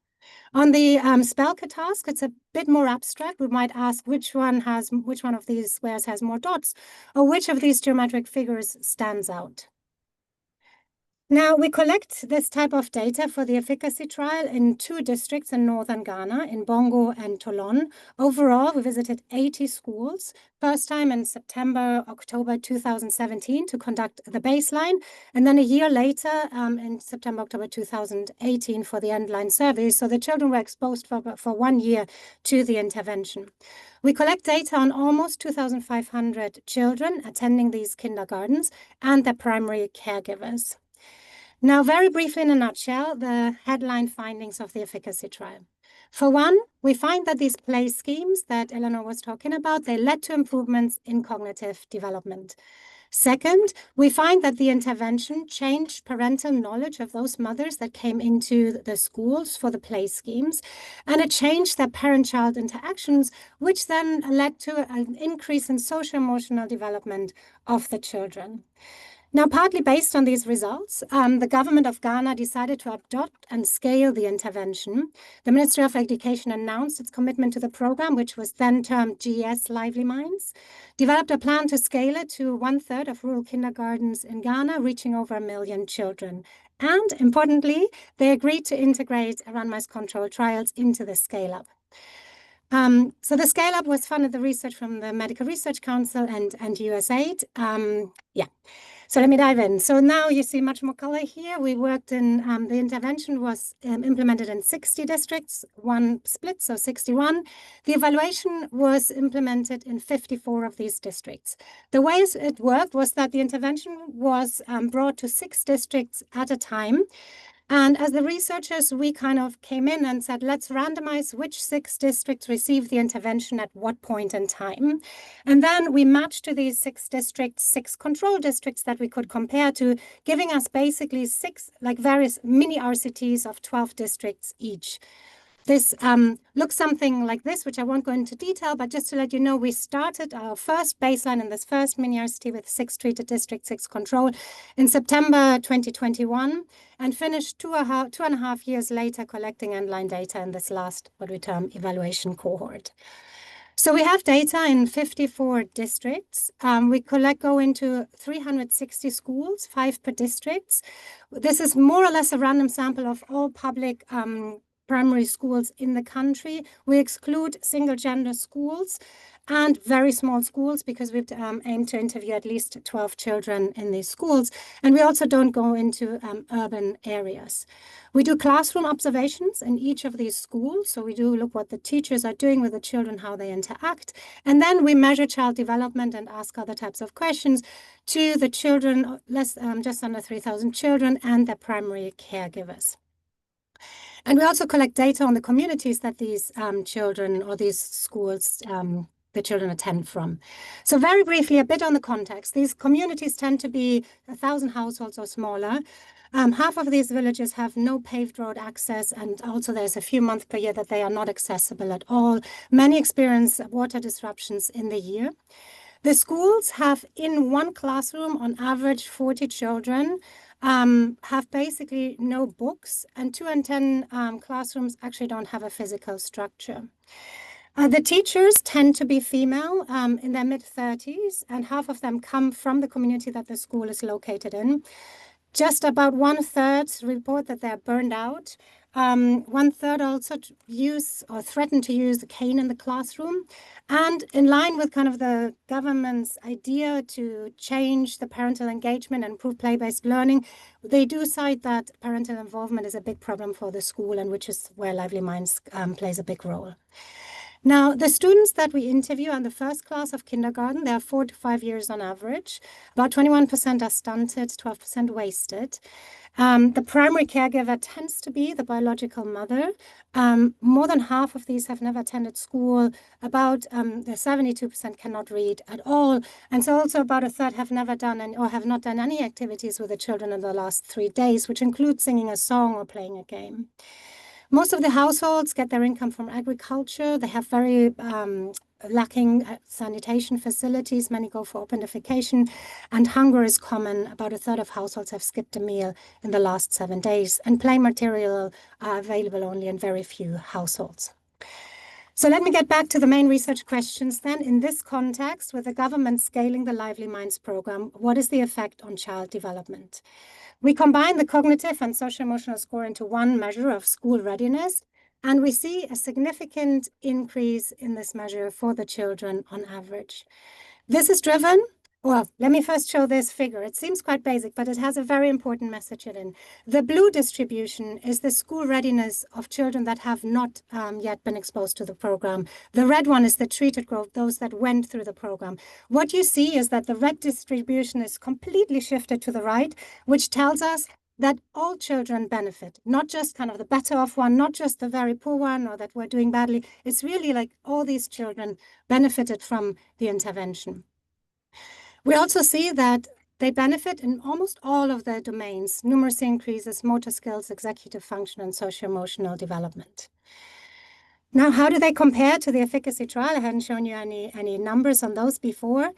On the Spelke task, it's a bit more abstract. We might ask which one of these squares has more dots, or which of these geometric figures stands out. Now, we collect this type of data for the efficacy trial in 2 districts in northern Ghana, in Bongo and Toulon. Overall, we visited 80 schools, first time in October 2017 to conduct the baseline, and then a year later in October 2018 for the endline survey. So the children were exposed for 1 year to the intervention. We collect data on almost 2,500 children attending these kindergartens and their primary caregivers. Now, very briefly in a nutshell, the headline findings of the efficacy trial. For one, we find that these play schemes that Eleanor was talking about, they led to improvements in cognitive development. Second, we find that the intervention changed parental knowledge of those mothers that came into the schools for the play schemes, and it changed their parent-child interactions, which then led to an increase in social-emotional development of the children. Now, partly based on these results, the government of Ghana decided to adopt and scale the intervention. The Ministry of Education announced its commitment to the program, which was then termed GES Lively Minds, developed a plan to scale it to 1/3 of rural kindergartens in Ghana, reaching over 1 million children. And importantly, they agreed to integrate randomized controlled trials into the scale-up. So the scale-up was funded the research from the Medical Research Council and USAID. So let me dive in. So now you see much more color here. We worked in, the intervention was implemented in 60 districts, 1 split, so 61. The evaluation was implemented in 54 of these districts. The ways it worked was that the intervention was brought to 6 districts at a time. And as the researchers, we kind of came in and said, let's randomize which 6 districts received the intervention at what point in time. And then we matched to these 6 districts, 6 control districts that we could compare to, giving us basically 6, like various mini RCTs of 12 districts each. This looks something like this, which I won't go into detail, but just to let you know, we started our first baseline in this first mini RCT with 6 treated districts, 6 control in September 2021, and finished 2.5 years later collecting endline data in this last, what we term, evaluation cohort. So we have data in 54 districts. We go into 360 schools, 5 per district. This is more or less a random sample of all public primary schools in the country. We exclude single-gender schools and very small schools because we've aimed to interview at least 12 children in these schools. And we also don't go into urban areas. We do classroom observations in each of these schools. So we do look what the teachers are doing with the children, how they interact. And then we measure child development and ask other types of questions to the children, just under 3,000 children and their primary caregivers. And we also collect data on the communities that these children or these schools, the children attend from. So very briefly, a bit on the context. These communities tend to be 1,000 households or smaller. Half of these villages have no paved road access, and also there's a few months per year that they are not accessible at all. Many experience water disruptions in the year. The schools have in one classroom, on average, 40 children, have basically no books, and 2 in 10 classrooms actually don't have a physical structure. The teachers tend to be female in their mid-30s, and half of them come from the community that the school is located in. Just about 1/3 report that they're burned out. 1/3 also use or threaten to use a cane in the classroom. And in line with kind of the government's idea to change the parental engagement and improve play-based learning, they do cite that parental involvement is a big problem for the school, and which is where Lively Minds plays a big role. Now, the students that we interview in the first class of kindergarten, they are 4 to 5 years on average. About 21% are stunted, 12% wasted. The primary caregiver tends to be the biological mother. More than half of these have never attended school. About 72% cannot read at all. And so also about 1/3 have never done or have not done any activities with the children in the last 3 days, which include singing a song or playing a game. Most of the households get their income from agriculture. They have very lacking sanitation facilities. Many go for open defecation, and hunger is common. About 1/3 of households have skipped a meal in the last 7 days, and play material are available only in very few households. So let me get back to the main research questions then. In this context, with the government scaling the Lively Minds program, what is the effect on child development? We combine the cognitive and social-emotional score into one measure of school readiness, and we see a significant increase in this measure for the children on average. This is driven, well, let me first show this figure. It seems quite basic, but it has a very important message in it. The blue distribution is the school readiness of children that have not yet been exposed to the program. The red one is the treated group, those that went through the program. What you see is that the red distribution is completely shifted to the right, which tells us that all children benefit, not just kind of the better off one, not just the very poor one or that we're doing badly. It's really like all these children benefited from the intervention. We also see that they benefit in almost all of their domains: numeracy increases, motor skills, executive function, and socio-emotional development. Now, how do they compare to the efficacy trial? I hadn't shown you any numbers on those before.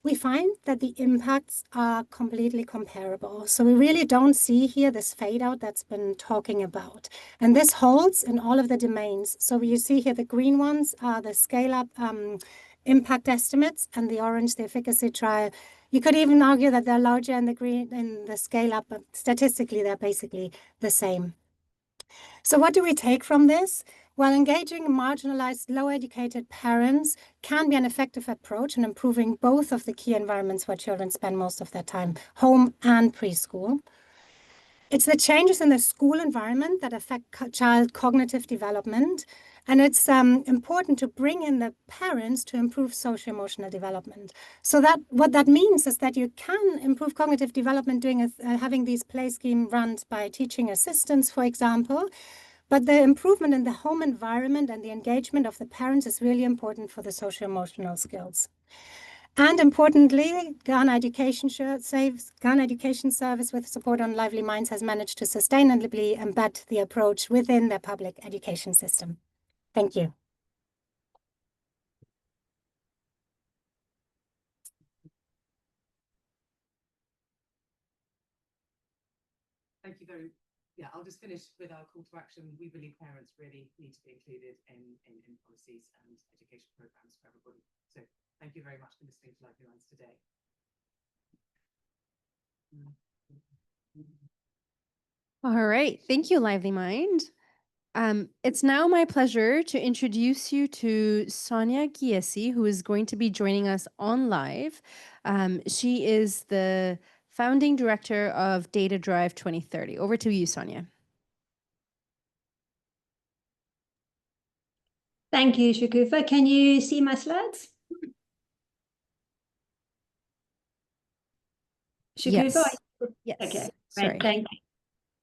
We find that the impacts are completely comparable. So we really don't see here this fade out that's been talking about. And this holds in all of the domains. So you see here the green ones are the scale-up impact estimates, and the orange, the efficacy trial. You could even argue that they're larger in the green in the scale-up, but statistically they're basically the same. So what do we take from this? Well, engaging marginalized, low-educated parents can be an effective approach in improving both of the key environments where children spend most of their time, home and preschool. It's the changes in the school environment that affect child cognitive development, and it's important to bring in the parents to improve socio-emotional development. So that what that means is that you can improve cognitive development having these play scheme runs by teaching assistants, for example. But the improvement in the home environment and the engagement of the parents is really important for the socio-emotional skills. And importantly, Ghana Education Service with support on Lively Minds has managed to sustainably embed the approach within their public education system. Thank you. Thank you very much. Yeah, I'll just finish with our call to action. We believe parents really need to be included in policies and education programs for everybody. So thank you very much for listening to Lively Minds today. All right, thank you, Lively Mind. It's now my pleasure to introduce you to Sonia Giesi, who is going to be joining us on live. She is the founding director of DataDrive 2030. Over to you, Sonia. Thank you, Shakufa. Can you see my slides? Shakufa? Yes. Okay, Sorry. great, thank you.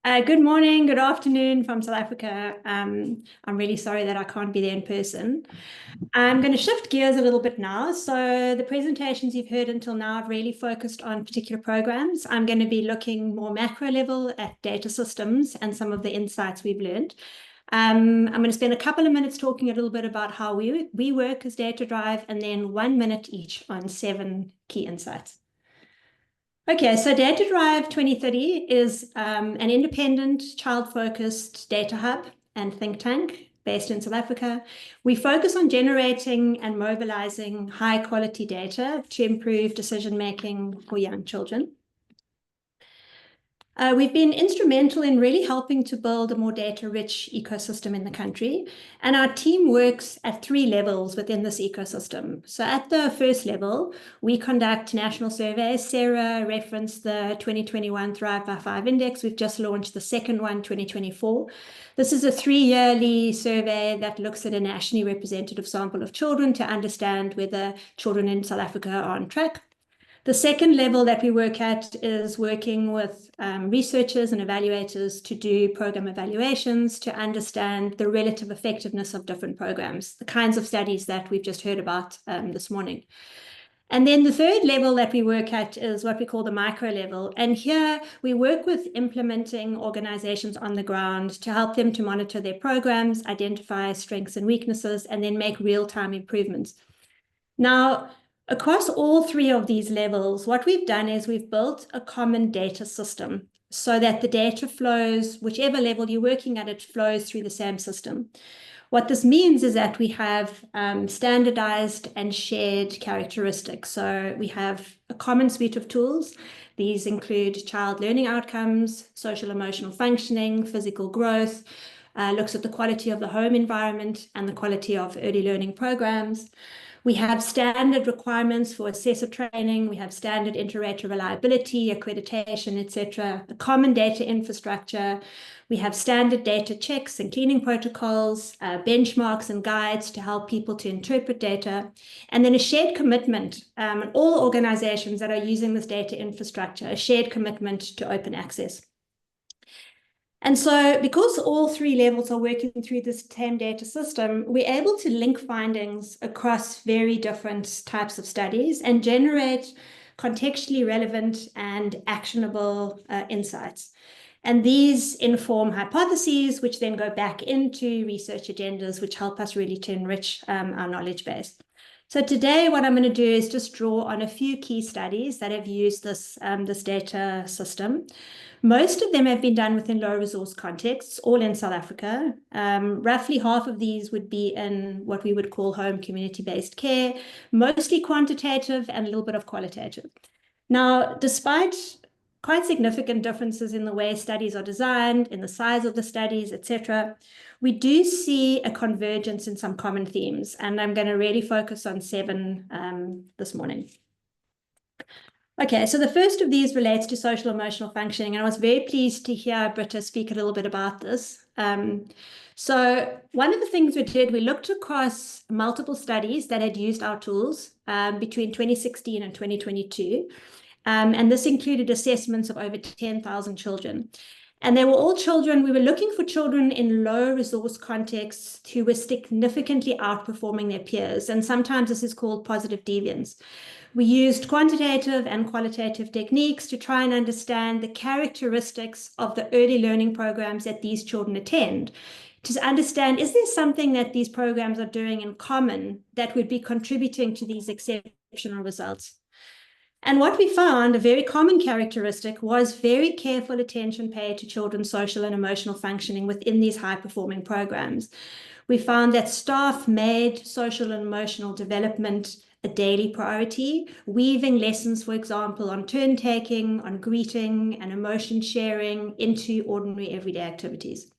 Good morning, good afternoon from South Africa. I'm really sorry that I can't be there in person. I'm going to shift gears a little bit now. So the presentations you've heard until now have really focused on particular programs. I'm going to be looking more macro level at data systems and some of the insights we've learned. I'm going to spend a couple of minutes talking a little bit about how we work as DataDrive, and then 1 minute each on 7 key insights. Okay, so DataDrive 2030 is an independent, child-focused data hub and think tank based in South Africa. We focus on generating and mobilizing high-quality data to improve decision-making for young children. We've been instrumental in really helping to build a more data-rich ecosystem in the country, and our team works at 3 levels within this ecosystem. So at the first level, we conduct national surveys. Sarah referenced the 2021 Thrive by 5 Index. We've just launched the second one, 2024. This is a 3-yearly survey that looks at a nationally representative sample of children to understand whether children in South Africa are on track. The second level that we work at is working with researchers and evaluators to do program evaluations to understand the relative effectiveness of different programs, the kinds of studies that we've just heard about this morning. And then the third level that we work at is what we call the micro level. And here we work with implementing organizations on the ground to help them to monitor their programs, identify strengths and weaknesses, and then make real-time improvements. Now, across all 3 of these levels, what we've done is we've built a common data system so that the data flows, whichever level you're working at, it flows through the same system. What this means is that we have standardized and shared characteristics. So we have a common suite of tools. These include child learning outcomes, social emotional functioning, physical growth, looks at the quality of the home environment and the quality of early learning programs. We have standard requirements for assessor training. We have standard inter-rater reliability, accreditation, etc. A common data infrastructure. We have standard data checks and cleaning protocols, benchmarks and guides to help people to interpret data. And then a shared commitment, all organizations that are using this data infrastructure, a shared commitment to open access. And so because all 3 levels are working through this same data system, we're able to link findings across very different types of studies and generate contextually relevant and actionable insights. And these inform hypotheses, which then go back into research agendas, which help us really to enrich our knowledge base. So today, what I'm going to do is just draw on a few key studies that have used this data system. Most of them have been done within low resource contexts, all in South Africa. Roughly half of these would be in what we would call home community-based care, mostly quantitative and a little bit of qualitative. Now, despite quite significant differences in the way studies are designed, in the size of the studies, etc., we do see a convergence in some common themes, and I'm going to really focus on 7 this morning. Okay, so the first of these relates to social emotional functioning, and I was very pleased to hear Britta speak a little bit about this. So one of the things we did, we looked across multiple studies that had used our tools between 2016 and 2022, and this included assessments of over 10,000 children. And they were all children. We were looking for children in low resource contexts who were significantly outperforming their peers, and sometimes this is called positive deviance. We used quantitative and qualitative techniques to try and understand the characteristics of the early learning programs that these children attend, to understand, is there something that these programs are doing in common that would be contributing to these exceptional results? And what we found, a very common characteristic, was very careful attention paid to children's social and emotional functioning within these high-performing programs. We found that staff made social and emotional development a daily priority, weaving lessons, for example, on turn taking, on greeting, and emotion sharing into ordinary everyday activities.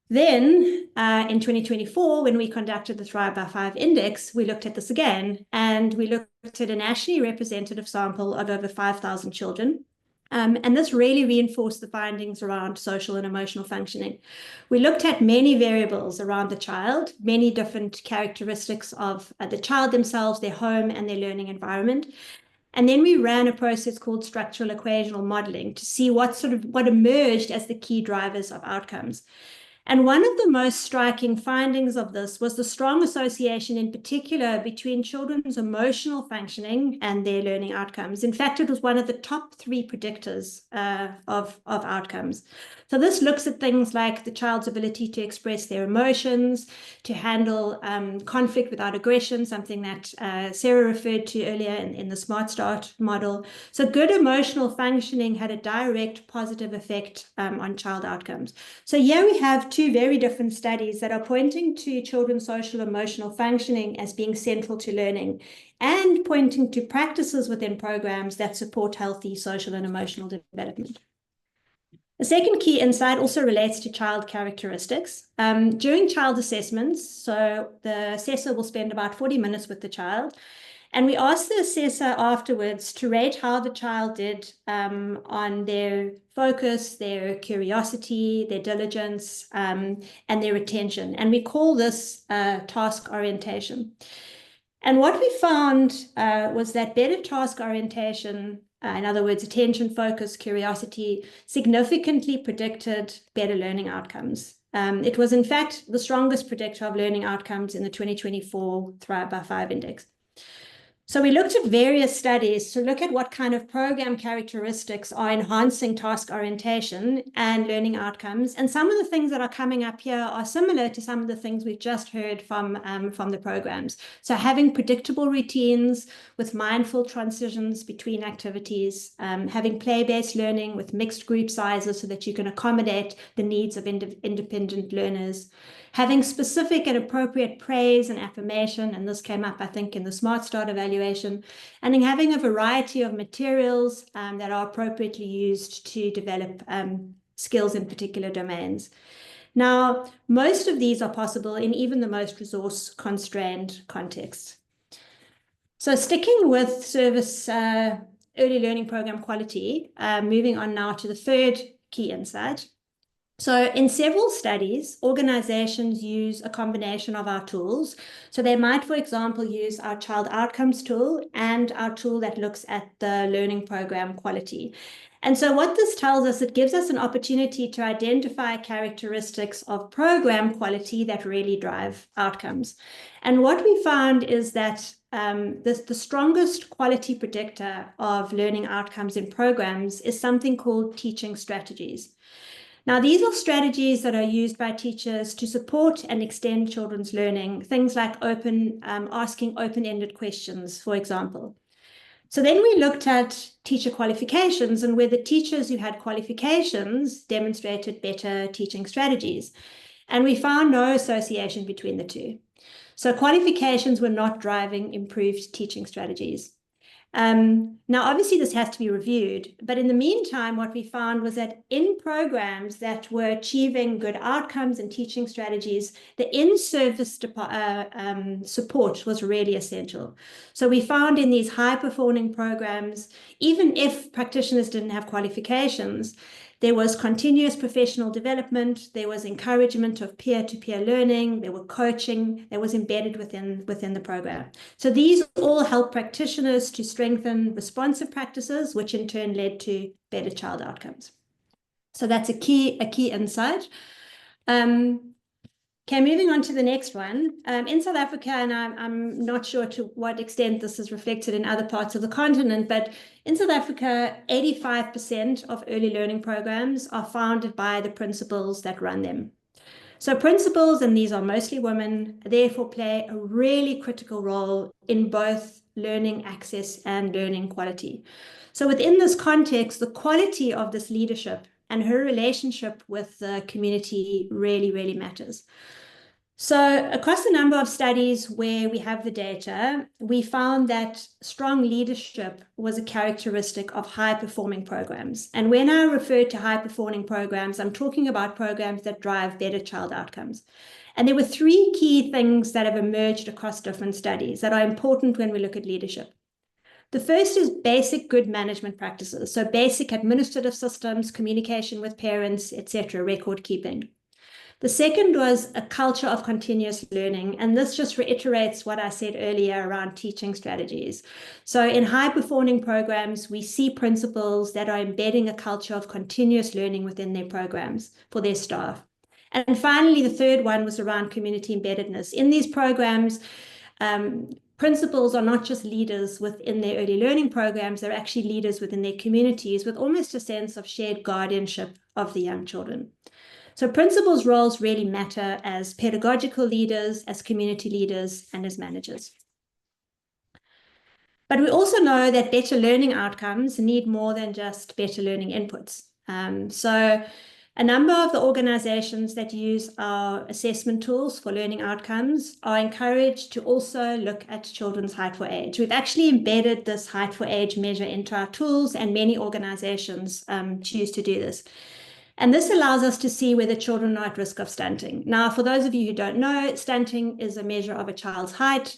Then in 2024, when we conducted the Thrive by 5 Index, we looked at this again, and we looked at a nationally representative sample of over 5,000 children. And this really reinforced the findings around social and emotional functioning. We looked at many variables around the child, many different characteristics of the child themselves, their home, and their learning environment. And then we ran a process called structural equational modeling to see what emerged as the key drivers of outcomes. And one of the most striking findings of this was the strong association in particular between children's emotional functioning and their learning outcomes. In fact, it was one of the top 3 predictors of outcomes. So this looks at things like the child's ability to express their emotions, to handle conflict without aggression, something that Sarah referred to earlier in the SmartStart model. So good emotional functioning had a direct positive effect on child outcomes. So here we have 2 very different studies that are pointing to children's social emotional functioning as being central to learning and pointing to practices within programs that support healthy social and emotional development. The second key insight also relates to child characteristics. During child assessments, so the assessor will spend about 40 minutes with the child, and we asked the assessor afterwards to rate how the child did on their focus, their curiosity, their diligence, and their attention. And we call this task orientation. And what we found was that better task orientation, in other words, attention, focus, curiosity, significantly predicted better learning outcomes. It was, in fact, the strongest predictor of learning outcomes in the 2024 Thrive by 5 Index. So we looked at various studies to look at what kind of program characteristics are enhancing task orientation and learning outcomes. And some of the things that are coming up here are similar to some of the things we've just heard from the programs. So having predictable routines with mindful transitions between activities, having play-based learning with mixed group sizes so that you can accommodate the needs of independent learners, having specific and appropriate praise and affirmation, and this came up, I think, in the SmartStart evaluation, and then having a variety of materials that are appropriately used to develop skills in particular domains. Now, most of these are possible in even the most resource-constrained contexts. So sticking with service early learning program quality, moving on now to the third key insight. So in several studies, organizations use a combination of our tools. So they might, for example, use our child outcomes tool and our tool that looks at the learning program quality. And so what this tells us, it gives us an opportunity to identify characteristics of program quality that really drive outcomes. And what we found is that the strongest quality predictor of learning outcomes in programs is something called teaching strategies. Now, these are strategies that are used by teachers to support and extend children's learning, things like asking open-ended questions, for example. So then we looked at teacher qualifications and where the teachers who had qualifications demonstrated better teaching strategies. And we found no association between the two. So qualifications were not driving improved teaching strategies. Now, obviously, this has to be reviewed, but in the meantime, what we found was that in programs that were achieving good outcomes and teaching strategies, the in-service support was really essential. So we found in these high-performing programs, even if practitioners didn't have qualifications, there was continuous professional development, there was encouragement of peer-to-peer learning, there were coaching that was embedded within the program. So these all help practitioners to strengthen responsive practices, which in turn led to better child outcomes. So that's a key insight. Okay, moving on to the next one. In South Africa, and I'm not sure to what extent this is reflected in other parts of the continent, but in South Africa, 85% of early learning programs are founded by the principals that run them. So principals, and these are mostly women, therefore play a really critical role in both learning access and learning quality. So within this context, the quality of this leadership and her relationship with the community really, really matters. So across a number of studies where we have the data, we found that strong leadership was a characteristic of high-performing programs. And when I refer to high-performing programs, I'm talking about programs that drive better child outcomes. And there were 3 key things that have emerged across different studies that are important when we look at leadership. The first is basic good management practices. So basic administrative systems, communication with parents, etc., record keeping. The second was a culture of continuous learning. And this just reiterates what I said earlier around teaching strategies. So in high-performing programs, we see principals that are embedding a culture of continuous learning within their programs for their staff. And finally, the third one was around community embeddedness. In these programs, principals are not just leaders within their early learning programs, they're actually leaders within their communities with almost a sense of shared guardianship of the young children. So principals' roles really matter as pedagogical leaders, as community leaders, and as managers. But we also know that better learning outcomes need more than just better learning inputs. So a number of the organizations that use our assessment tools for learning outcomes are encouraged to also look at children's height for age. We've actually embedded this height for age measure into our tools, and many organizations choose to do this. And this allows us to see whether children are at risk of stunting. Now, for those of you who don't know, stunting is a measure of a child's height.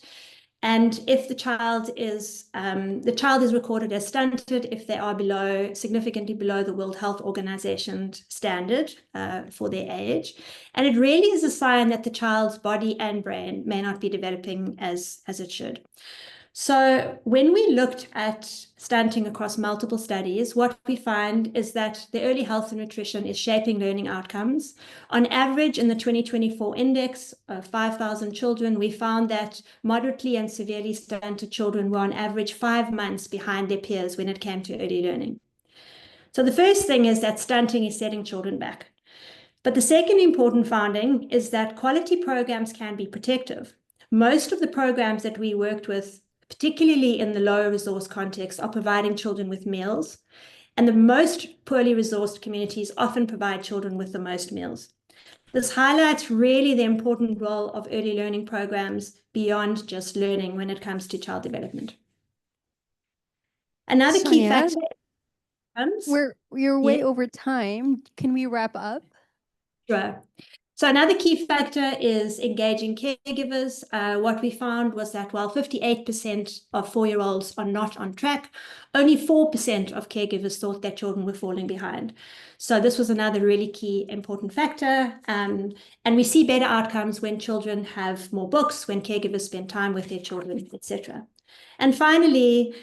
And if the child is recorded as stunted if they are significantly below the World Health Organization standard for their age. And it really is a sign that the child's body and brain may not be developing as it should. So when we looked at stunting across multiple studies, what we find is that the early health and nutrition is shaping learning outcomes. On average, in the 2024 index of 5,000 children, we found that moderately and severely stunted children were on average 5 months behind their peers when it came to early learning. So the first thing is that stunting is setting children back. But the second important finding is that quality programs can be protective. Most of the programs that we worked with, particularly in the lower resource context, are providing children with meals. And the most poorly resourced communities often provide children with the most meals. This highlights really the important role of early learning programs beyond just learning when it comes to child development. Another key Sonia, factor. You're way over time. Can we wrap up? Sure. So another key factor is engaging caregivers. What we found was that while 58% of 4-year-olds are not on track, only 4% of caregivers thought their children were falling behind. So this was another really key important factor. And we see better outcomes when children have more books, when caregivers spend time with their children, etc. And finally,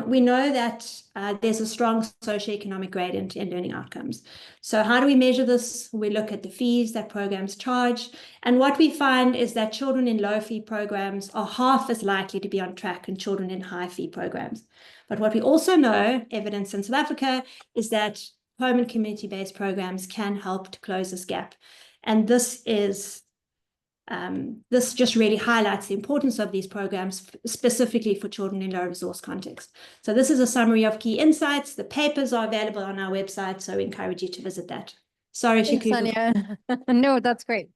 we know that there's a strong socioeconomic gradient in learning outcomes. So how do we measure this? We look at the fees that programs charge. And what we find is that children in low fee programs are half as likely to be on track than children in high fee programs. But what we also know, evidence in South Africa, is that home and community-based programs can help to close this gap. And this just really highlights the importance of these programs, specifically for children in low resource context. So this is a summary of key insights. The papers are available on our website, so we encourage you to visit that. Sorry, Thanks, Shikuku. Sonia. No, that's great.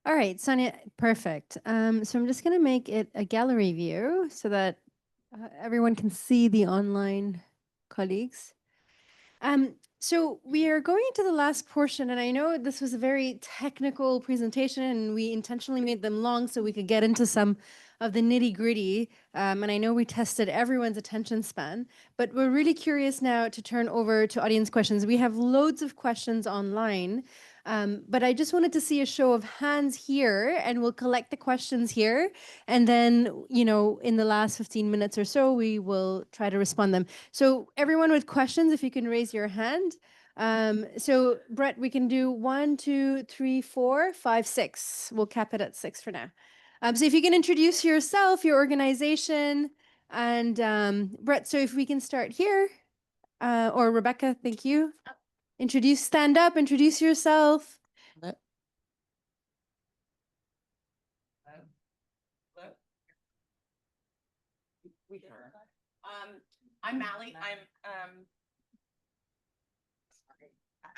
All right, Sonia, perfect. So I'm just going to make it a gallery view so that everyone can see the online colleagues. So we are going to the last portion, and I know this was a very technical presentation, and we intentionally made them long so we could get into some of the nitty-gritty. And I know we tested everyone's attention span, but we're really curious now to turn over to audience questions. We have loads of questions online, but I just wanted to see a show of hands here, and we'll collect the questions here. And then, you know, in the last 15 minutes or so, we will try to respond them. So everyone with questions, if you can raise your hand. So Brett, we can do 1, 2, 3, 4, 5, 6. We'll cap it at 6 for now. So if you can introduce yourself, your organization, and Brett, so if we can start here, or Rebecca, thank you. Stand up, introduce yourself. I'm Mally.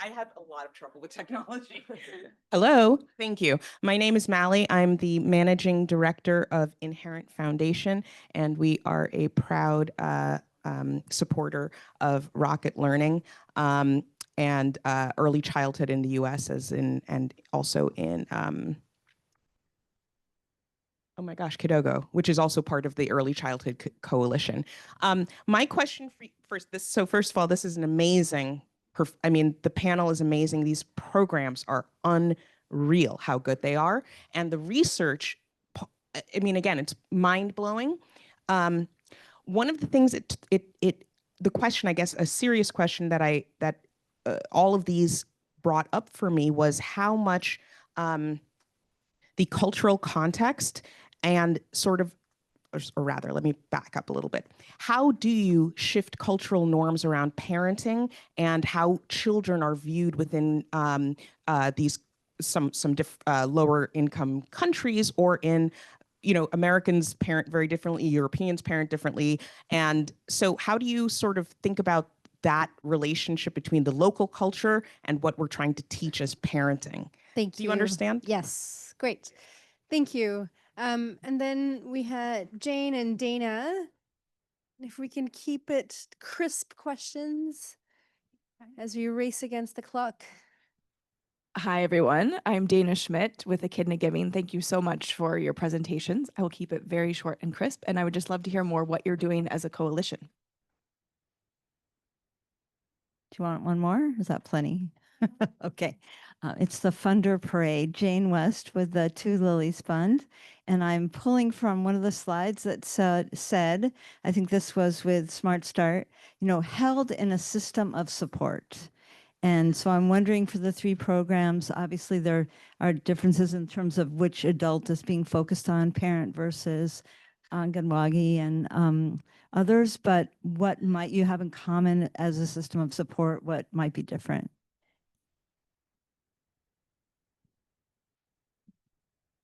I have a lot of trouble with technology. Hello, thank you. My name is Mally. I'm the managing director of Inherent Foundation, and we are a proud supporter of Rocket Learning and early childhood in the U.S. and also in oh my gosh, Kidogo, which is also part of the Early Childhood Coalition. My question first of all, this is an amazing I mean, the panel is amazing. These programs are unreal how good they are. And the research, I mean, again, it's mind-blowing. One of the things the question, I guess, a serious question that all of these brought up for me was how much the cultural context and sort of, or rather, let me back up a little bit. How do you shift cultural norms around parenting and how children are viewed within these some lower income countries, or in, you know, Americans parent very differently, Europeans parent differently. And so how do you sort of think about that relationship between the local culture and what we're trying to teach as parenting? Thank you. Do you understand? Yes, great. Thank you. And then we had Jane and Dana. If we can keep it crisp questions as we race against the clock. Hi, everyone. I'm Dana Schmidt with Echidna Giving. Thank you so much for your presentations. I will keep it very short and crisp, and I would just love to hear more what you're doing as a coalition. Do you want one more? Is that plenty? Okay. It's the Funder Parade, Jane West with the Two Lilies Fund. And I'm pulling from one of the slides that said, I think this was with SmartStart, you know, held in a system of support. And so I'm wondering for the three programs, obviously there are differences in terms of which adult is being focused on, parent versus Anganwagi and others, but what might you have in common as a system of support? What might be different?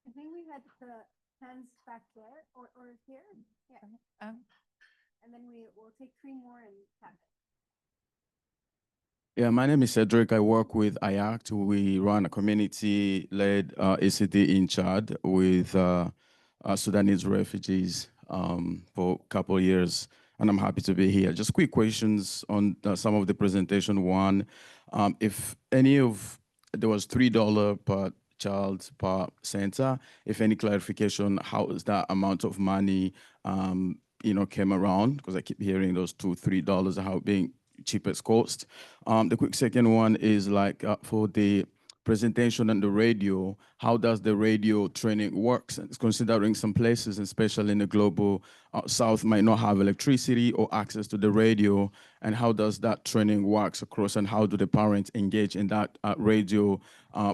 I think we had the hands back there or here. Yeah. And then we will take three more and tap it. Yeah, my name is Cedric. I work with IACT. We run a community-led ECD in Chad with Sudanese refugees for a couple of years, and I'm happy to be here. Just quick questions on some of the presentation. One, if any of, there was $3 per child per center, if any clarification, how is that amount of money you know, came around? Because I keep hearing those $2, $3 how being cheapest cost. The quick second one is like for the presentation on the radio, how does the radio training works? It's considering some places, especially in the global south, might not have electricity or access to the radio, and how does that training works across, and how do the parents engage in that radio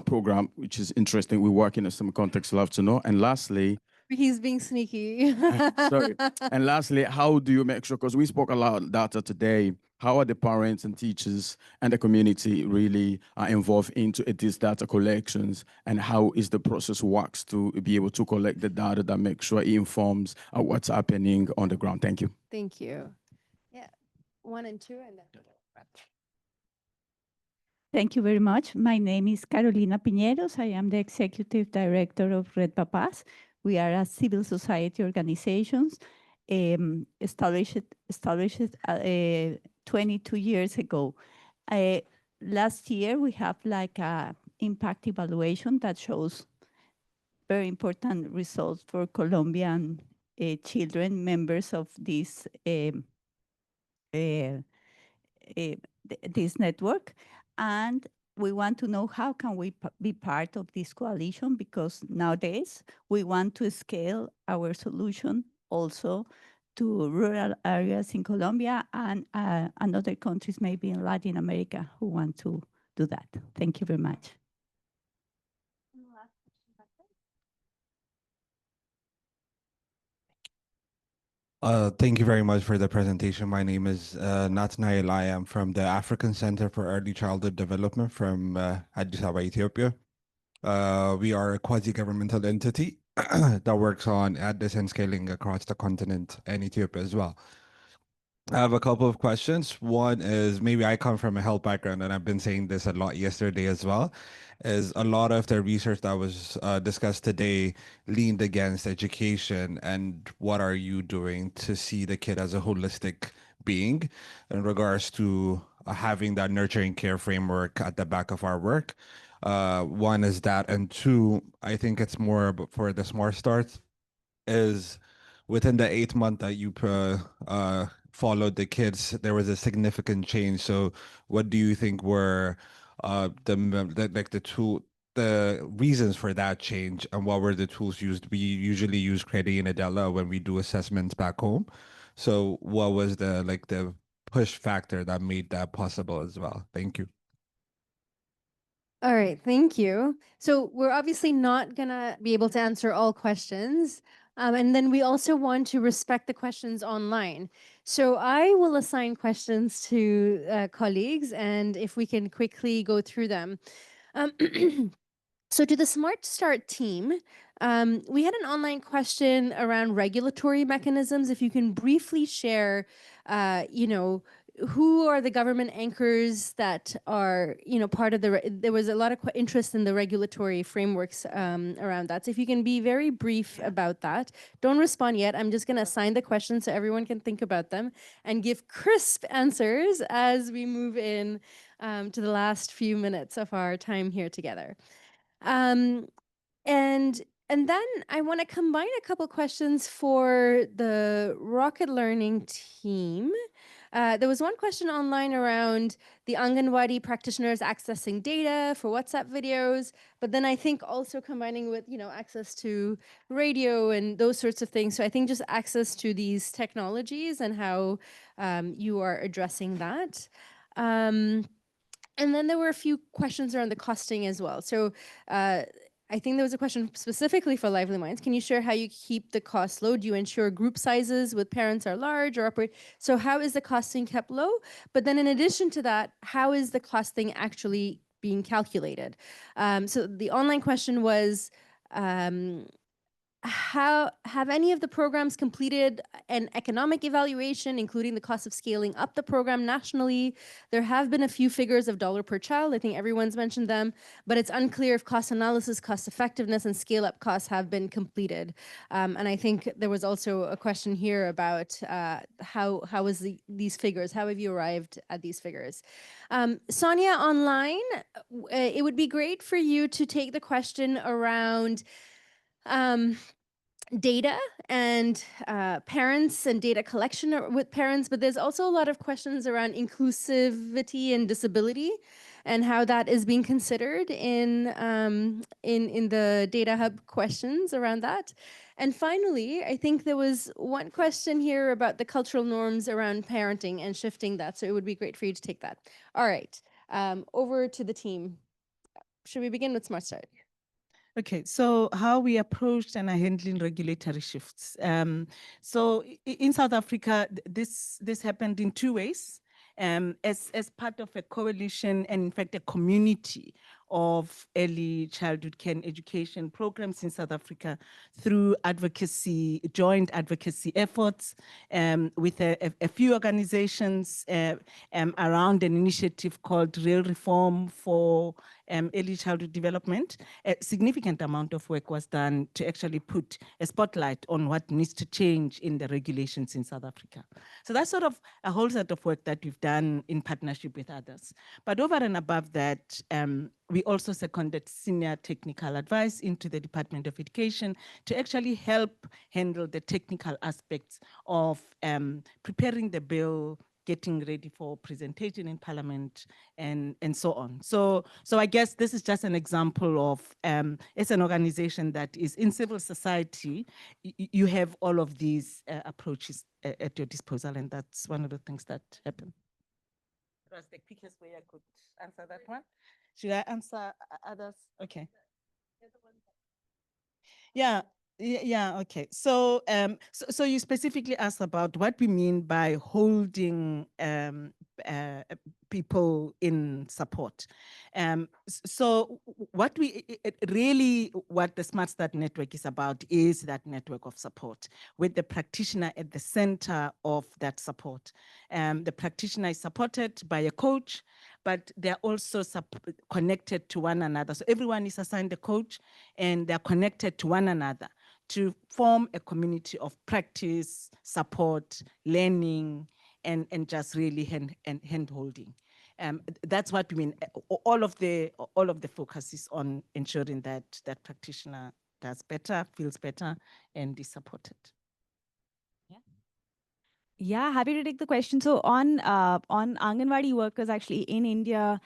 program, which is interesting. We work in some context, love to know. And lastly, He's being sneaky. sorry. And lastly, how do you make sure, because we spoke a lot of data today, how are the parents and teachers and the community really involved into these data collections, and how is the process works to be able to collect the data that makes sure it informs what's happening on the ground? Thank you. Thank you. Yeah, 1 and 2 and then. Thank you very much. My name is Carolina Piñeros. I am the Executive Director of Red Papas. We are a civil society organization established 22 years ago. Last year, we have like a impact evaluation that shows very important results for Colombian children, members of this this network. And we want to know how can we be part of this coalition, because nowadays we want to scale our solution also to rural areas in Colombia and other countries, maybe in Latin America, who want to do that. Thank you very much. Thank you very much for the presentation. My name is Nathanael. I am from the African Center for Early Childhood Development from Addis Ababa, Ethiopia. We are a quasi-governmental entity that works on ADDIS and scaling across the continent and Ethiopia as well. I have a couple of questions. One is, maybe I come from a health background, and I've been saying this a lot yesterday as well, is a lot of the research that was discussed today leaned against education, and what are you doing to see the kid as a holistic being in regards to having that nurturing care framework at the back of our work. One is that, and two, I think it's more for the SmartStart, is within the 8 month that you followed the kids, there was a significant change. So what do you think were the reasons for that change, and what were the tools used? We usually use Credi and Adela when we do assessments back home. So what was the push factor that made that possible as well? Thank you. All right, thank you. So we're obviously not gonna be able to answer all questions. And then we also want to respect the questions online. So I will assign questions to colleagues, and if we can quickly go through them. So to the SmartStart team, we had an online question around regulatory mechanisms. If you can briefly share, who are the government anchors that are, part of there was a lot of interest in the regulatory frameworks around that. So if you can be very brief about that. Don't respond yet. I'm just going to assign the questions so everyone can think about them and give crisp answers as we move in to the last few minutes of our time here together. And then I want to combine a couple questions for the Rocket Learning team. There was one question online around the Anganwadi practitioners accessing data for WhatsApp videos, but then I think also combining with, access to radio and those sorts of things. So I think just access to these technologies and how you are addressing that. And then there were a few questions around the costing as well. So I think there was a question specifically for Lively Minds. Can you share how you keep the cost low? Do you ensure group sizes with parents are large or operate? So how is the costing kept low? But then in addition to that, how is the costing actually being calculated? So the online question was, have any of the programs completed an economic evaluation, including the cost of scaling up the program nationally? There have been a few figures of dollar per child. I think everyone's mentioned them, but it's unclear if cost analysis, cost effectiveness, and scale up costs have been completed. And I think there was also a question here about how is these figures? How have you arrived at these figures? Sonia online, it would be great for you to take the question around data and parents and data collection with parents, but there's also a lot of questions around inclusivity and disability and how that is being considered in the Data Hub questions around that. And finally, I think there was one question here about the cultural norms around parenting and shifting that, so it would be great for you to take that. All right, over to the team. Should we begin with SmartStart? Okay, so how we approached and are handling regulatory shifts. So in South Africa, this happened in two ways. As part of a coalition and in fact a community of early childhood care and education programs in South Africa through advocacy, joint advocacy efforts with a few organizations around an initiative called Real Reform for Early Childhood Development. A significant amount of work was done to actually put a spotlight on what needs to change in the regulations in South Africa. So that's sort of a whole set of work that we've done in partnership with others. But over and above that, we also seconded senior technical advice into the Department of Education to actually help handle the technical aspects of preparing the bill, getting ready for presentation in Parliament, and so on. So I guess this is just an example of, it's an organization that is in civil society. You have all of these approaches at your disposal, and that's one of the things that happen. That was the quickest way I could answer that one. Should I answer others? Okay. Yeah, okay. So, so you specifically asked about what we mean by holding people in support. So what what the SmartStart network is about is that network of support with the practitioner at the center of that support. The practitioner is supported by a coach, but they're also connected to one another. So everyone is assigned a coach and they're connected to one another to form a community of practice, support, learning, and just really hand holding. That's what we mean. All of the focus is on ensuring that that practitioner does better, feels better, and is supported. Yeah, happy to take the question. So on Anganwadi workers, actually in India,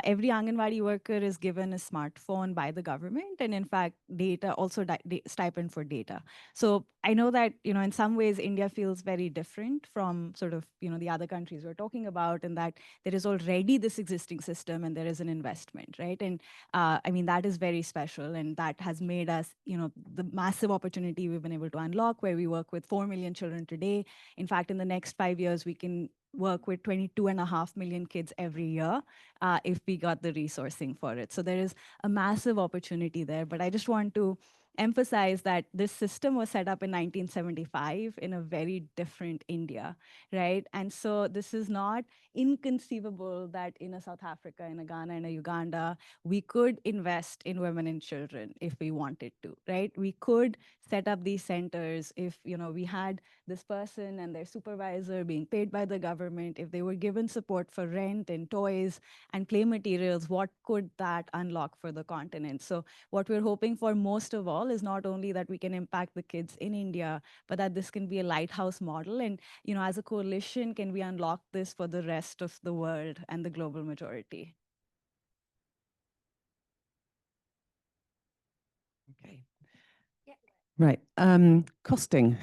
every Anganwadi worker is given a smartphone by the government, and in fact, data also stipend for data. So I know that in some ways India feels very different from sort of the other countries we're talking about, and that there is already this existing system and there is an investment, right? And I mean that is very special, and that has made us the massive opportunity we've been able to unlock, where we work with 4 million children today. In fact, in the next 5 years, we can work with 22.5 million kids every year if we got the resourcing for it. So there is a massive opportunity there. But I just want to emphasize that this system was set up in 1975 in a very different India, right? And so this is not inconceivable that in a South Africa, in a Ghana, in a Uganda, we could invest in women and children if we wanted to, right? We could set up these centers if we had this person and their supervisor being paid by the government, if they were given support for rent and toys and play materials, what could that unlock for the continent? So what we're hoping for most of all is not only that we can impact the kids in India, but that this can be a lighthouse model. And as a coalition, can we unlock this for the rest of the world and the global majority? Okay. Right. Costing.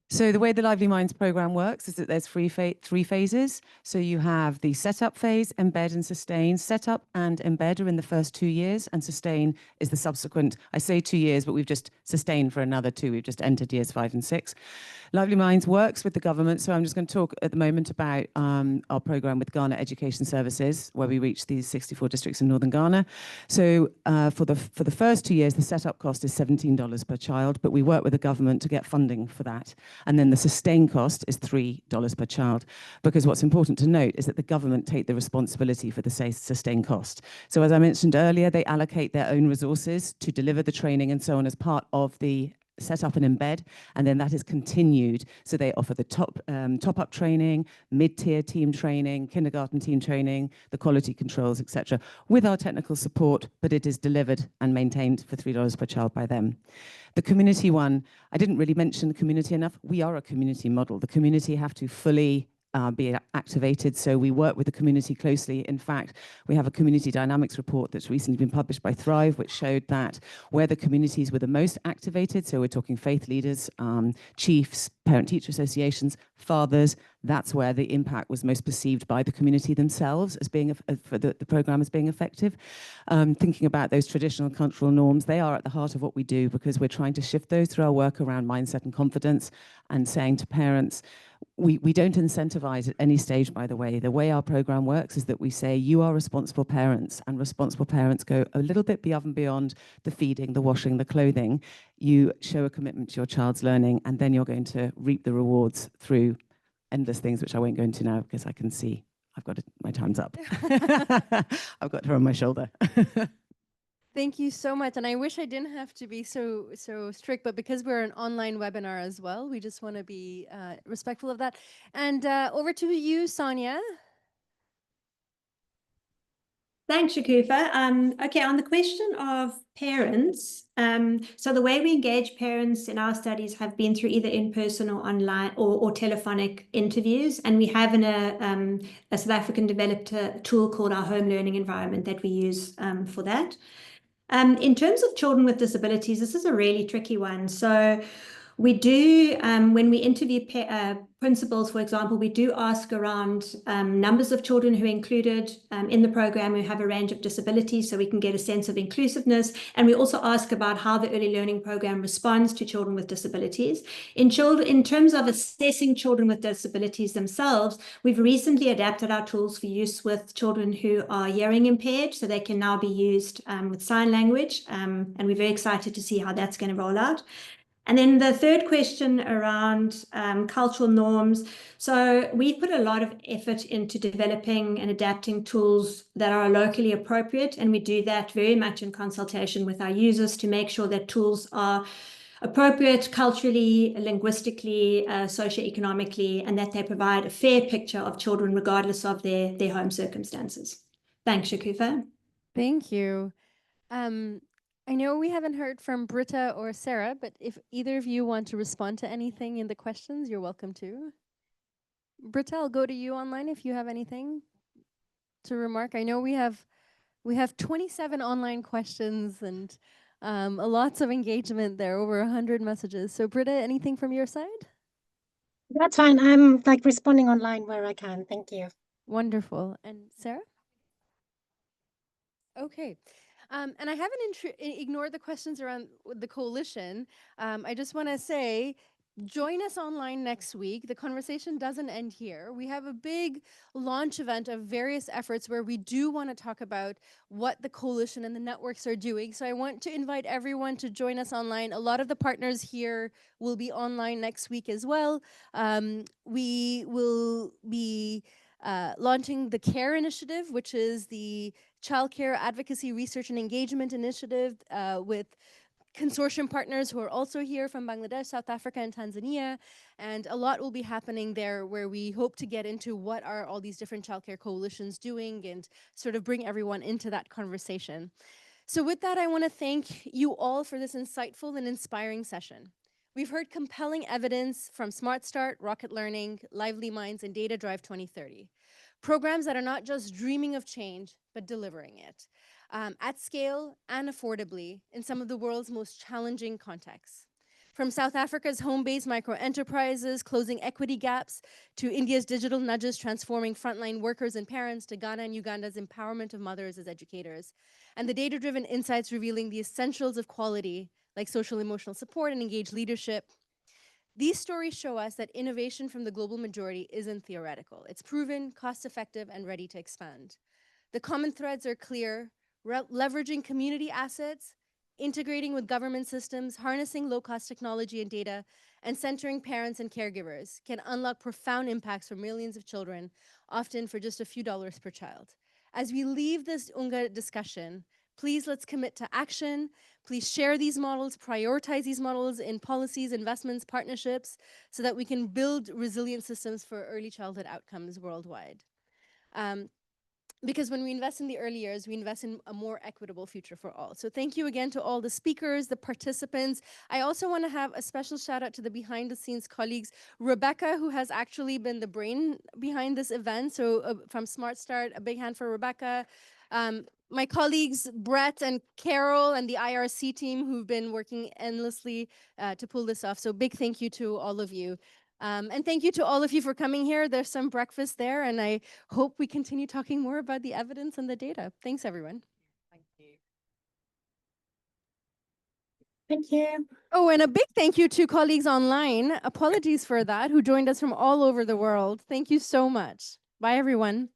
So the way the Lively Minds program works is that there's three phases. So you have the setup phase, embed and sustain. Setup and embed are in the first 2 years, and sustain is the subsequent. I say 2 years, but we've just sustained for another 2. We've just entered years 5 and 6. Lively Minds works with the government. So I'm just going to talk at the moment about our program with Ghana Education Services, where we reach these 64 districts in northern Ghana. So for the first 2 years, the setup cost is $17 per child, but we work with the government to get funding for that. And then the sustain cost is $3 per child, because what's important to note is that the government take the responsibility for the sustain cost. So as I mentioned earlier, they allocate their own resources to deliver the training and so on as part of the set up and embed, and then that is continued. So they offer the top-up training, mid-tier team training, kindergarten team training, the quality controls, etc., with our technical support, but it is delivered and maintained for $3 per child by them. The community one, I didn't really mention the community enough. We are a community model. The community have to fully be activated. So we work with the community closely. In fact, we have a community dynamics report that's recently been published by Thrive, which showed that where the communities were the most activated, so we're talking faith leaders, chiefs, parent-teacher associations, fathers, that's where the impact was most perceived by the community themselves as being, for the program as being effective. Thinking about those traditional cultural norms, they are at the heart of what we do, because we're trying to shift those through our work around mindset and confidence, and saying to parents, we don't incentivize at any stage, by the way. The way our program works is that we say you are responsible parents, and responsible parents go a little bit above and beyond the feeding, the washing, the clothing. You show a commitment to your child's learning, and then you're going to reap the rewards through endless things, which I won't go into now because I can see I've got my time's up. I've got her on my shoulder. Thank you so much. And I wish I didn't have to be so strict, but because we're an online webinar as well, we just want to be respectful of that. And over to you, Sonia. Thanks, Shakufa. Okay, on the question of parents, so the way we engage parents in our studies have been through either in-person or online or telephonic interviews, and we have a South African developed tool called our home learning environment that we use for that. In terms of children with disabilities, this is a really tricky one. So we do, when we interview principals, for example, we do ask around numbers of children who are included in the program who have a range of disabilities, so we can get a sense of inclusiveness. And we also ask about how the early learning program responds to children with disabilities. In terms of assessing children with disabilities themselves, we've recently adapted our tools for use with children who are hearing impaired, so they can now be used with sign language. And we're very excited to see how that's going to roll out. And then the third question around cultural norms. So we put a lot of effort into developing and adapting tools that are locally appropriate. And we do that very much in consultation with our users to make sure that tools are appropriate culturally, linguistically, socioeconomically, and that they provide a fair picture of children regardless of their home circumstances. Thanks, Shakufa. Thank you. I know we haven't heard from Britta or Sarah, but if either of you want to respond to anything in the questions, you're welcome to. Britta, I'll go to you online if you have anything to remark. I know we have 27 online questions and lots of engagement there, over 100 messages. So Britta, anything from your side? That's fine. I'm like responding online where I can. Thank you. Wonderful. And Sarah? Okay. And I haven't ignored the questions around the coalition. I just want to say, join us online next week. The conversation doesn't end here. We have a big launch event of various efforts where we do want to talk about what the coalition and the networks are doing. So I want to invite everyone to join us online. A lot of the partners here will be online next week as well. We will be launching the CARE initiative, which is the Childcare Advocacy Research and Engagement Initiative with consortium partners who are also here from Bangladesh, South Africa, and Tanzania. And a lot will be happening there where we hope to get into what are all these different childcare coalitions doing and sort of bring everyone into that conversation. So with that, I want to thank you all for this insightful and inspiring session. We've heard compelling evidence from SmartStart, Rocket Learning, Lively Minds, and DataDrive 2030. Programs that are not just dreaming of change, but delivering it at scale and affordably in some of the world's most challenging contexts. From South Africa's home-based micro-enterprises closing equity gaps, to India's digital nudges transforming frontline workers and parents, to Ghana and Uganda's empowerment of mothers as educators, and the data-driven insights revealing the essentials of quality, like social emotional support and engaged leadership. These stories show us that innovation from the global majority isn't theoretical. It's proven, cost-effective, and ready to expand. The common threads are clear: leveraging community assets, integrating with government systems, harnessing low-cost technology and data, and centering parents and caregivers can unlock profound impacts for millions of children, often for just a few dollars per child. As we leave this UNGA discussion, please let's commit to action. Please share these models, prioritize these models in policies, investments, partnerships, so that we can build resilient systems for early childhood outcomes worldwide. Because when we invest in the early years, we invest in a more equitable future for all. So thank you again to all the speakers, the participants. I also want to have a special shout out to the behind the scenes colleagues, Rebecca, who has actually been the brain behind this event. So from SmartStart, a big hand for Rebecca. My colleagues, Brett and Carol and the IRC team who've been working endlessly to pull this off. So big thank you to all of you. And thank you to all of you for coming here. There's some breakfast there, and I hope we continue talking more about the evidence and the data. Thanks, everyone. Thank you. Thank you. Oh, and a big thank you to colleagues online. Apologies for that, who joined us from all over the world. Thank you so much. Bye, everyone.